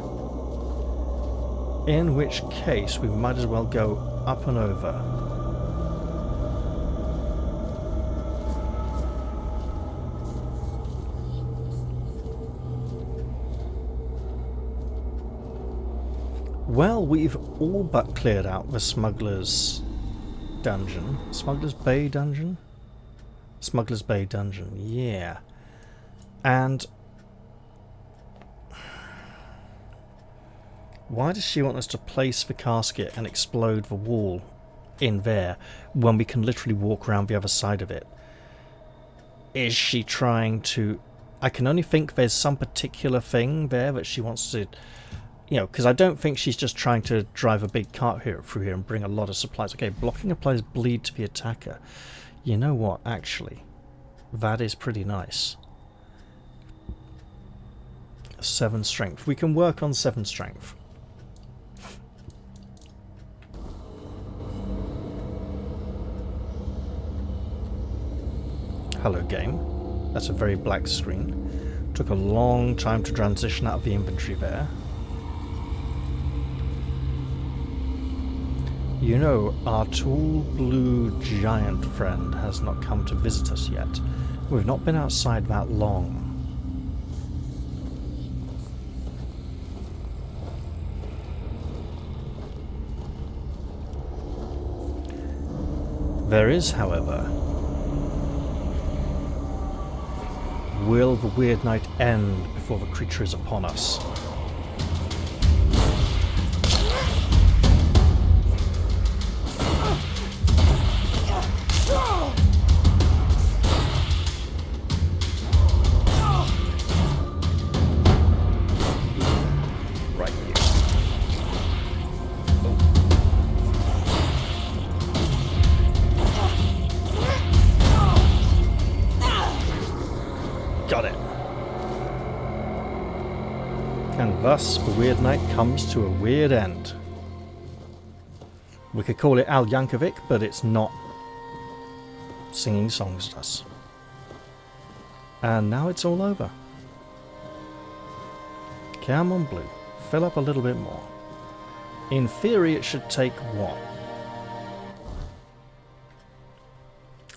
In which case we might as well go up and over. Well, we've all but cleared out the Smuggler's dungeon. Smuggler's Bay dungeon? Smuggler's Bay dungeon, yeah. And why does she want us to place the casket and explode the wall in there when we can literally walk around the other side of it? Is she trying to... I can only think there's some particular thing there that she wants to... You know, because I don't think she's just trying to drive a big cart through here and bring a lot of supplies. Okay, blocking applies bleed to the attacker. You know what, actually, that is pretty nice. 7 strength. We can work on 7 strength. Hello, game. That's a very black screen. Took a long time to transition out of the inventory there. You know, our tall blue giant friend has not come to visit us yet. We've not been outside that long. There is, however... Will the weird night end before the creature is upon us? Thus, the weird night comes to a weird end. We could call it Al Yankovic, but it's not singing songs to us. And now it's all over. Come on, Blue. Fill up a little bit more. In theory, it should take what?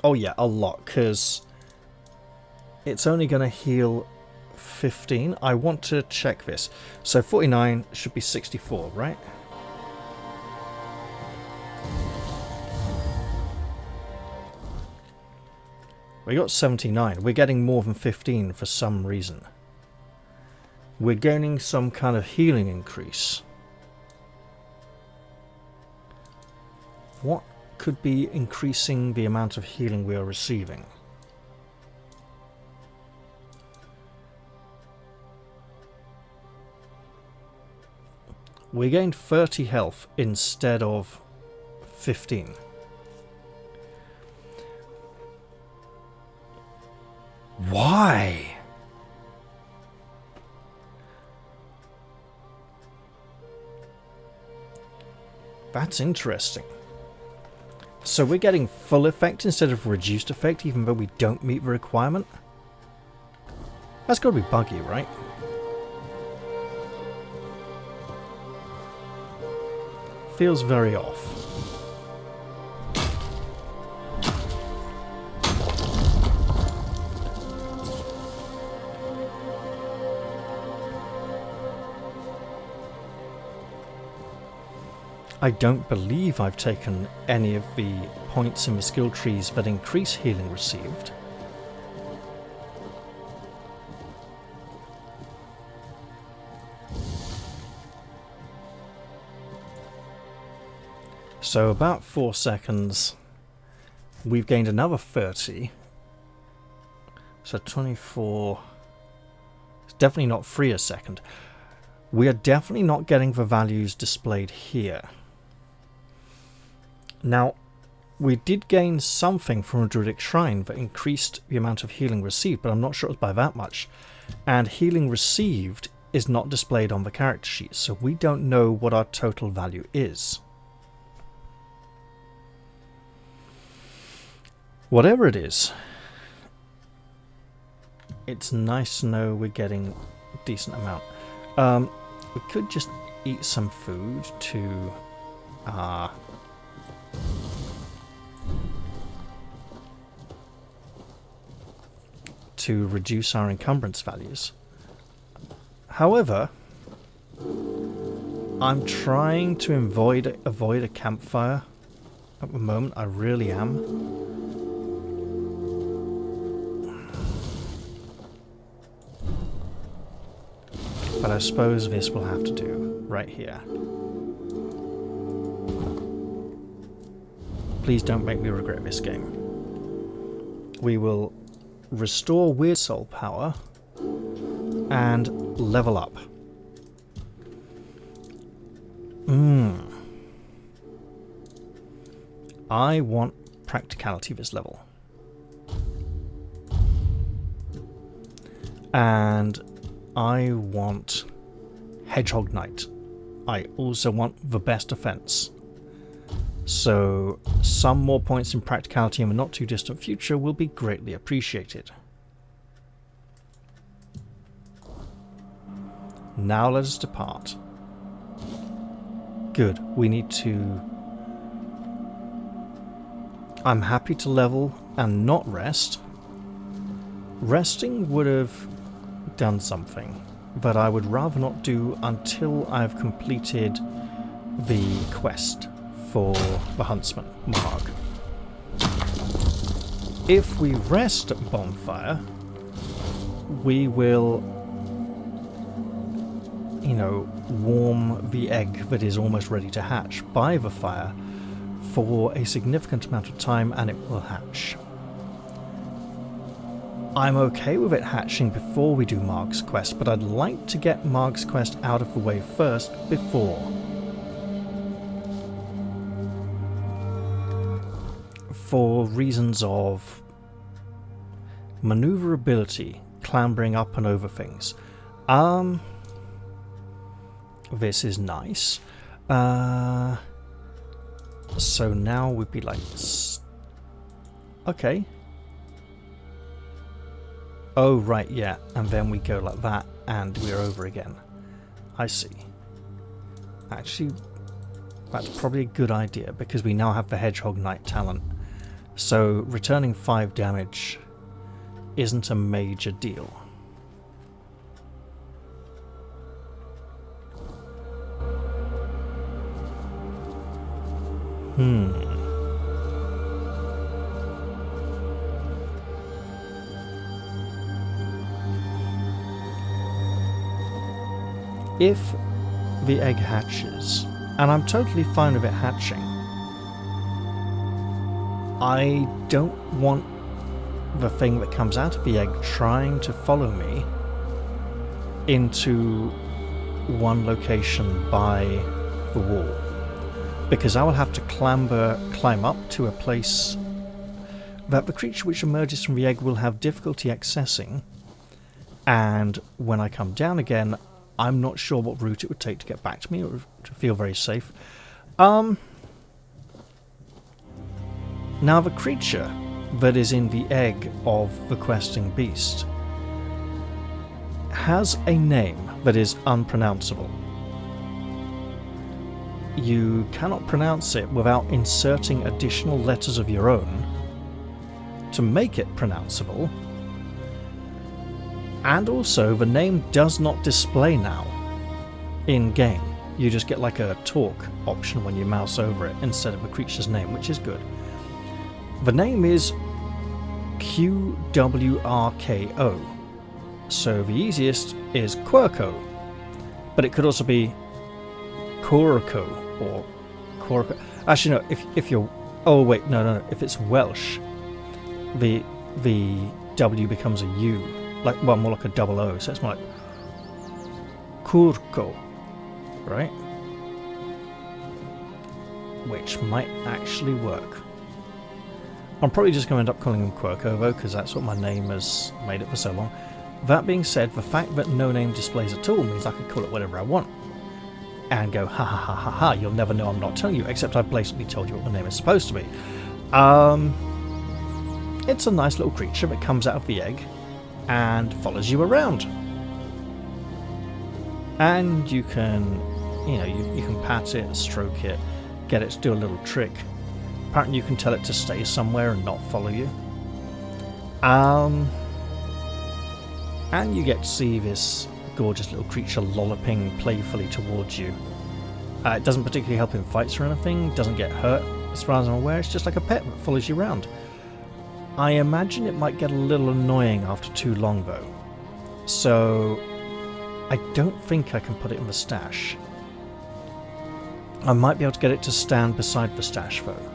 Oh yeah, a lot, because it's only going to heal 15. I want to check this. So 49 should be 64, right? We got 79. We're getting more than 15 for some reason. We're gaining some kind of healing increase. What could be increasing the amount of healing we are receiving? We gained 30 health instead of 15. Why? That's interesting. So we're getting full effect instead of reduced effect even though we don't meet the requirement? That's got to be buggy, right? Feels very off. I don't believe I've taken any of the points in the skill trees that increase healing received. So about 4 seconds. We've gained another 30. So 24. It's definitely not 3 a second. We are definitely not getting the values displayed here. Now, we did gain something from a druidic shrine that increased the amount of healing received, but I'm not sure it was by that much. And healing received is not displayed on the character sheet, so we don't know what our total value is. Whatever it is, it's nice to know we're getting a decent amount. We could just eat some food to reduce our encumbrance values. However, I'm trying to avoid a campfire at the moment. I really am. But I suppose this will have to do right here. Please don't make me regret this game. We will restore Weird Soul power and level up. I want practicality this level. And I want Hedgehog Knight. I also want the best defense. So some more points in practicality in the not too distant future will be greatly appreciated. Now let us depart. Good, we need to... I'm happy to level and not rest. Resting would have done something, but I would rather not do until I've completed the quest for the Huntsman Monarch. If we rest at Bonfire, we will, you know, warm the egg that is almost ready to hatch by the fire for a significant amount of time, and it will hatch. I'm okay with it hatching before we do Marg's quest, but I'd like to get Marg's quest out of the way first before. For reasons of maneuverability, clambering up and over things. This is nice. So now we'd be like... Okay. Oh, right, yeah. And then we go like that, and we're over again. I see. Actually, that's probably a good idea, because we now have the Hedgehog Knight talent. So returning 5 damage isn't a major deal. If the egg hatches, and I'm totally fine with it hatching, I don't want the thing that comes out of the egg trying to follow me into one location by the wall, because I will have to climb up to a place that the creature which emerges from the egg will have difficulty accessing, and when I come down again, I'm not sure what route it would take to get back to me or to feel very safe. Now the creature that is in the egg of the questing beast has a name that is unpronounceable. You cannot pronounce it without inserting additional letters of your own to make it pronounceable. And also, the name does not display now in-game. You just get like a talk option when you mouse over it instead of the creature's name, which is good. The name is QWRKO. So the easiest is Quirko, but it could also be Koroko or Quork. Actually, no. If you're, oh wait, no. If it's Welsh, the W becomes a U, like well, more like a double O. So it's more like Curco, right? Which might actually work. I'm probably just going to end up calling him Quirkovo because that's what my name has made it for so long. That being said, the fact that no name displays at all means I can call it whatever I want. And go, ha ha ha ha ha, you'll never know I'm not telling you, except I've blatantly told you what the name is supposed to be. It's a nice little creature that comes out of the egg and follows you around. And you can, you know, you can pat it, stroke it, get it to do a little trick. Apparently you can tell it to stay somewhere and not follow you. And you get to see this gorgeous little creature lolloping playfully towards you. It doesn't particularly help in fights or anything, doesn't get hurt as far as I'm aware, it's just like a pet that follows you around. I imagine it might get a little annoying after too long though, so I don't think I can put it in the stash. I might be able to get it to stand beside the stash though,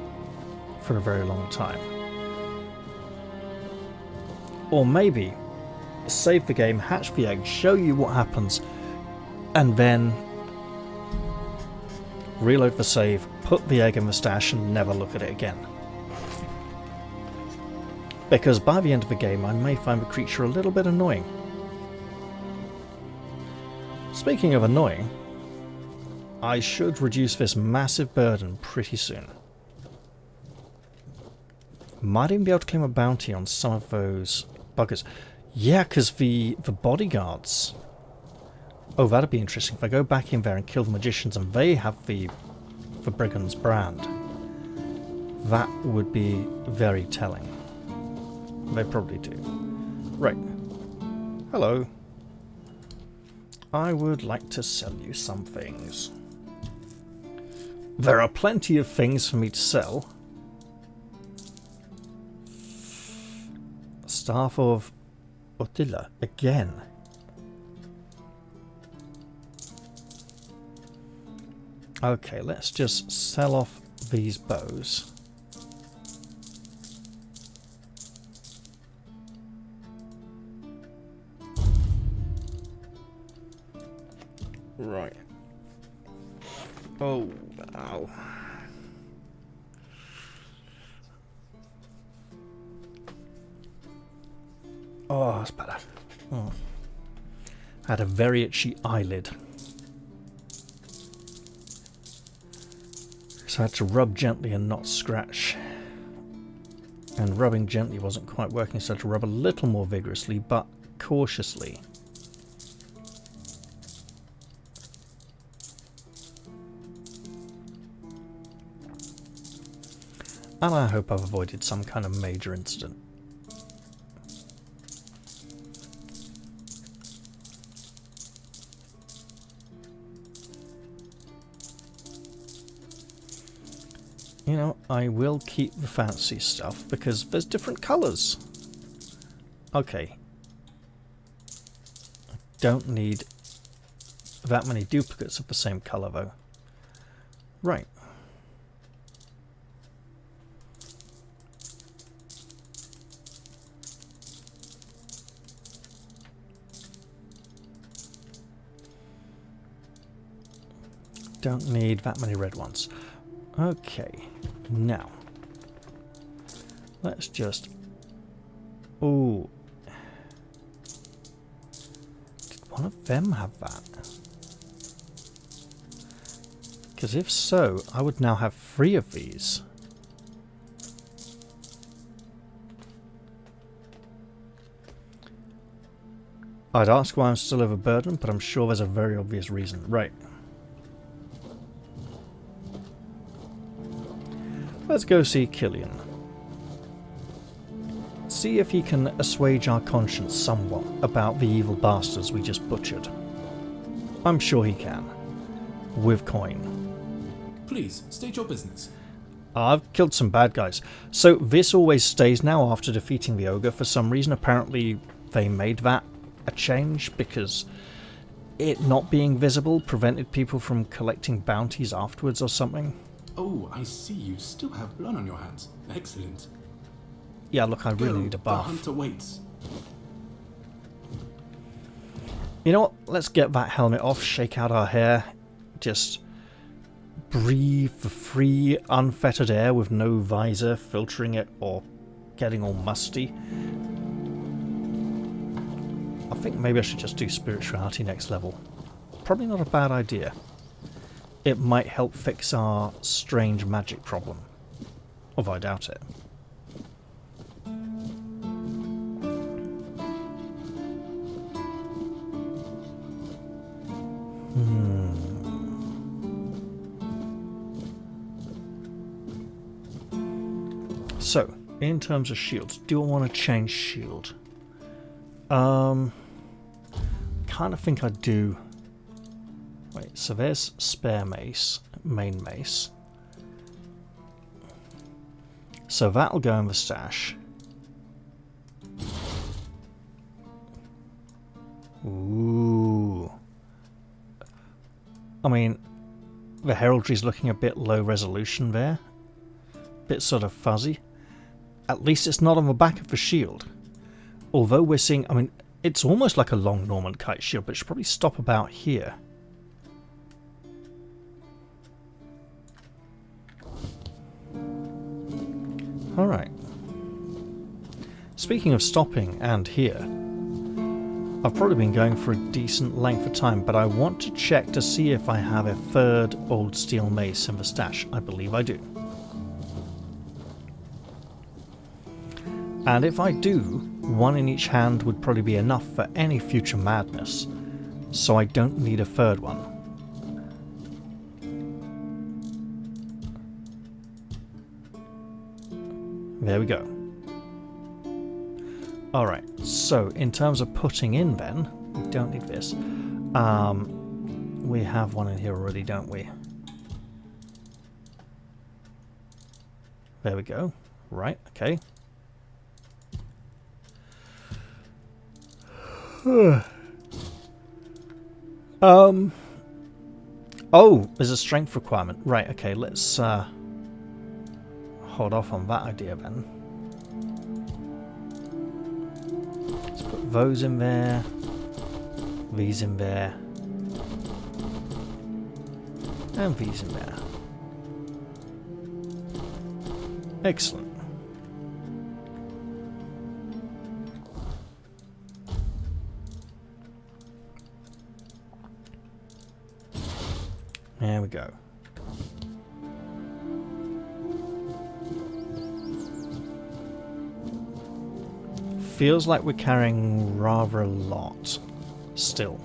for a very long time. Or maybe save the game, hatch the egg, show you what happens, and then reload the save, put the egg in the stash and never look at it again. Because by the end of the game I may find the creature a little bit annoying. Speaking of annoying, I should reduce this massive burden pretty soon. Might even be able to claim a bounty on some of those buggers. Yeah, because the bodyguards. Oh, that'd be interesting. If I go back in there and kill the magicians and they have the brigand's brand, that would be very telling. They probably do. Right. Hello. I would like to sell you some things. There are plenty of things for me to sell. Staff of Otilla again. Okay, let's just sell off these bows. Right. Oh, ow. Oh, that's better. Oh. I had a very itchy eyelid. So I had to rub gently and not scratch. And rubbing gently wasn't quite working, so I had to rub a little more vigorously, but cautiously. And I hope I've avoided some kind of major incident. You know, I will keep the fancy stuff because there's different colours. Okay. I don't need that many duplicates of the same colour though. Right. Don't need that many red ones. Okay, now let's just. Ooh, did one of them have that? Because if so, I would now have 3 of these. I'd ask why I'm still overburdened, but I'm sure there's a very obvious reason. Right. Let's go see Killian. See if he can assuage our conscience somewhat about the evil bastards we just butchered. I'm sure he can. With coin. Please, state your business. I've killed some bad guys. So this always stays now after defeating the ogre. For some reason, apparently they made that a change because it not being visible prevented people from collecting bounties afterwards or something. Oh, I see you still have blood on your hands. Excellent. Yeah, look, I really Go, need a the bath. hunter waits. You know what? Let's get that helmet off, shake out our hair, just breathe the free, unfettered air with no visor filtering it or getting all musty. I think maybe I should just do spirituality next level. Probably not a bad idea. It might help fix our strange magic problem. Although I doubt it. So, in terms of shields, do I want to change shield? Kind of think I do. Wait, so there's spare mace, main mace. So that'll go in the stash. Ooh. I mean, the heraldry's looking a bit low resolution there. Bit sort of fuzzy. At least it's not on the back of the shield. Although we're seeing, I mean, it's almost like a long Norman kite shield, but it should probably stop about here. Alright. Speaking of stopping and here, I've probably been going for a decent length of time, but I want to check to see if I have a third old steel mace in the stash. I believe I do. And if I do, one in each hand would probably be enough for any future madness, so I don't need a third one. There we go. Alright, so in terms of putting in then, we don't need this. We have one in here already, don't we? There we go. Right, okay. Oh, there's a strength requirement. Right, okay, let's hold off on that idea then. Let's put those in there, these in there, and these in there. Excellent. There we go. Feels like we're carrying rather a lot still.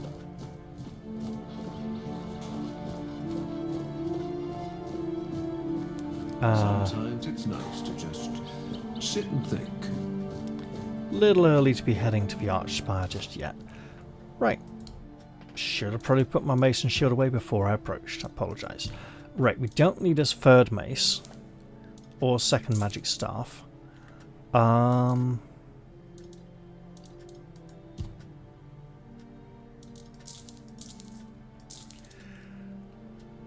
Sometimes it's nice to just sit and think. Little early to be heading to the Archspire just yet. Right. Should have probably put my mace and shield away before I approached. I apologise. Right, we don't need his third mace or second magic staff.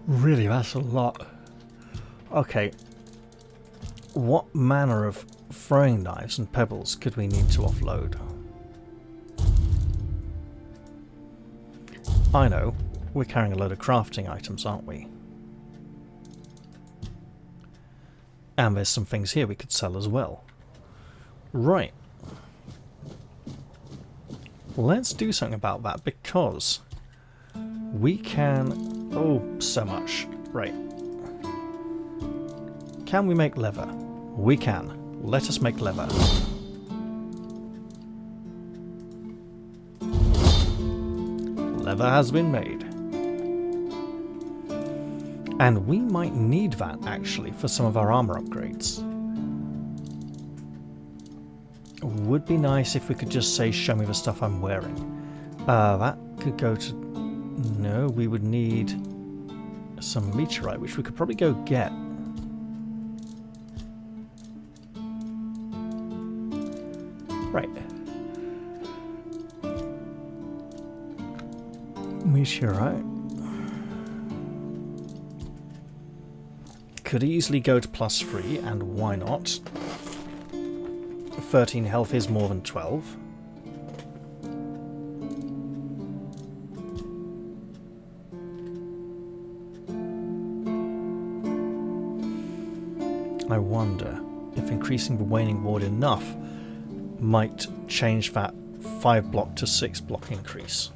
Really, that's a lot. Okay. What manner of throwing knives and pebbles could we need to offload? I know. We're carrying a load of crafting items, aren't we? And there's some things here we could sell as well. Right. Let's do something about that, because we can... Oh, so much. Right. Can we make leather? We can. Let us make leather. Leather has been made. And we might need that, actually, for some of our armor upgrades. Would be nice if we could just say, show me the stuff I'm wearing. That could go to... No, we would need some meteorite, which we could probably go get. Right. Meteorite. could easily go to +3, and why not? 13 health is more than 12. I wonder if increasing the waning ward enough might change that 5 block to 6 block increase.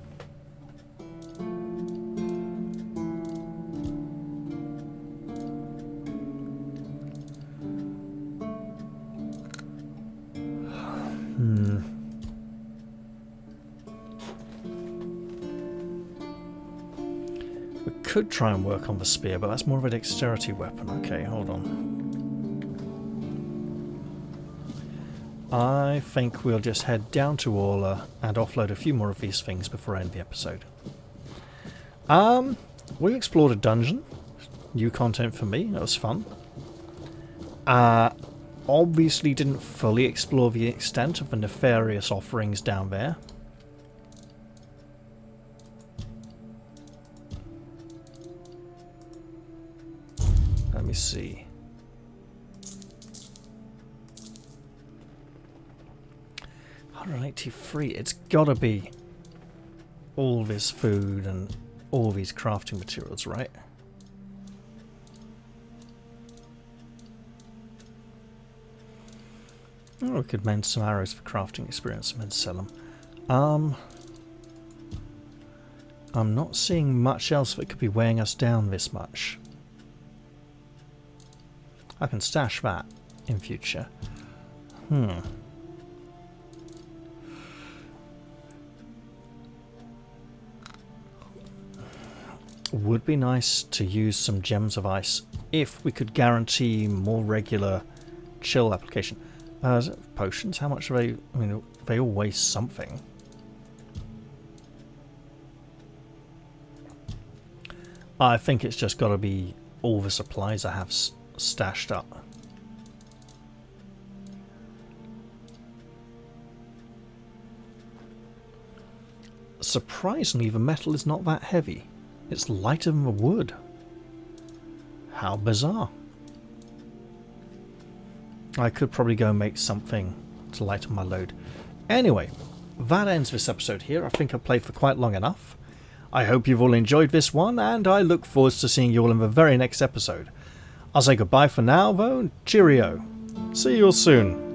We could try and work on the spear, but that's more of a dexterity weapon. Okay, hold on. I think we'll just head down to Orla and offload a few more of these things before I end the episode. We explored a dungeon. New content for me. That was fun. Obviously didn't fully explore the extent of the nefarious offerings down there. Let me see. $183. It's gotta be all this food and all these crafting materials, right? Oh, we could mend some arrows for crafting experience and then sell them. I'm not seeing much else that could be weighing us down this much. I can stash that in future. Would be nice to use some gems of ice if we could guarantee more regular chill application. Potions, how much are they? I mean, they all waste something. I think it's just got to be all the supplies I have stashed up. Surprisingly, the metal is not that heavy. It's lighter than the wood. How bizarre. I could probably go make something to lighten my load. Anyway, that ends this episode here. I think I've played for quite long enough. I hope you've all enjoyed this one, and I look forward to seeing you all in the very next episode. I'll say goodbye for now, though, and cheerio. See you all soon.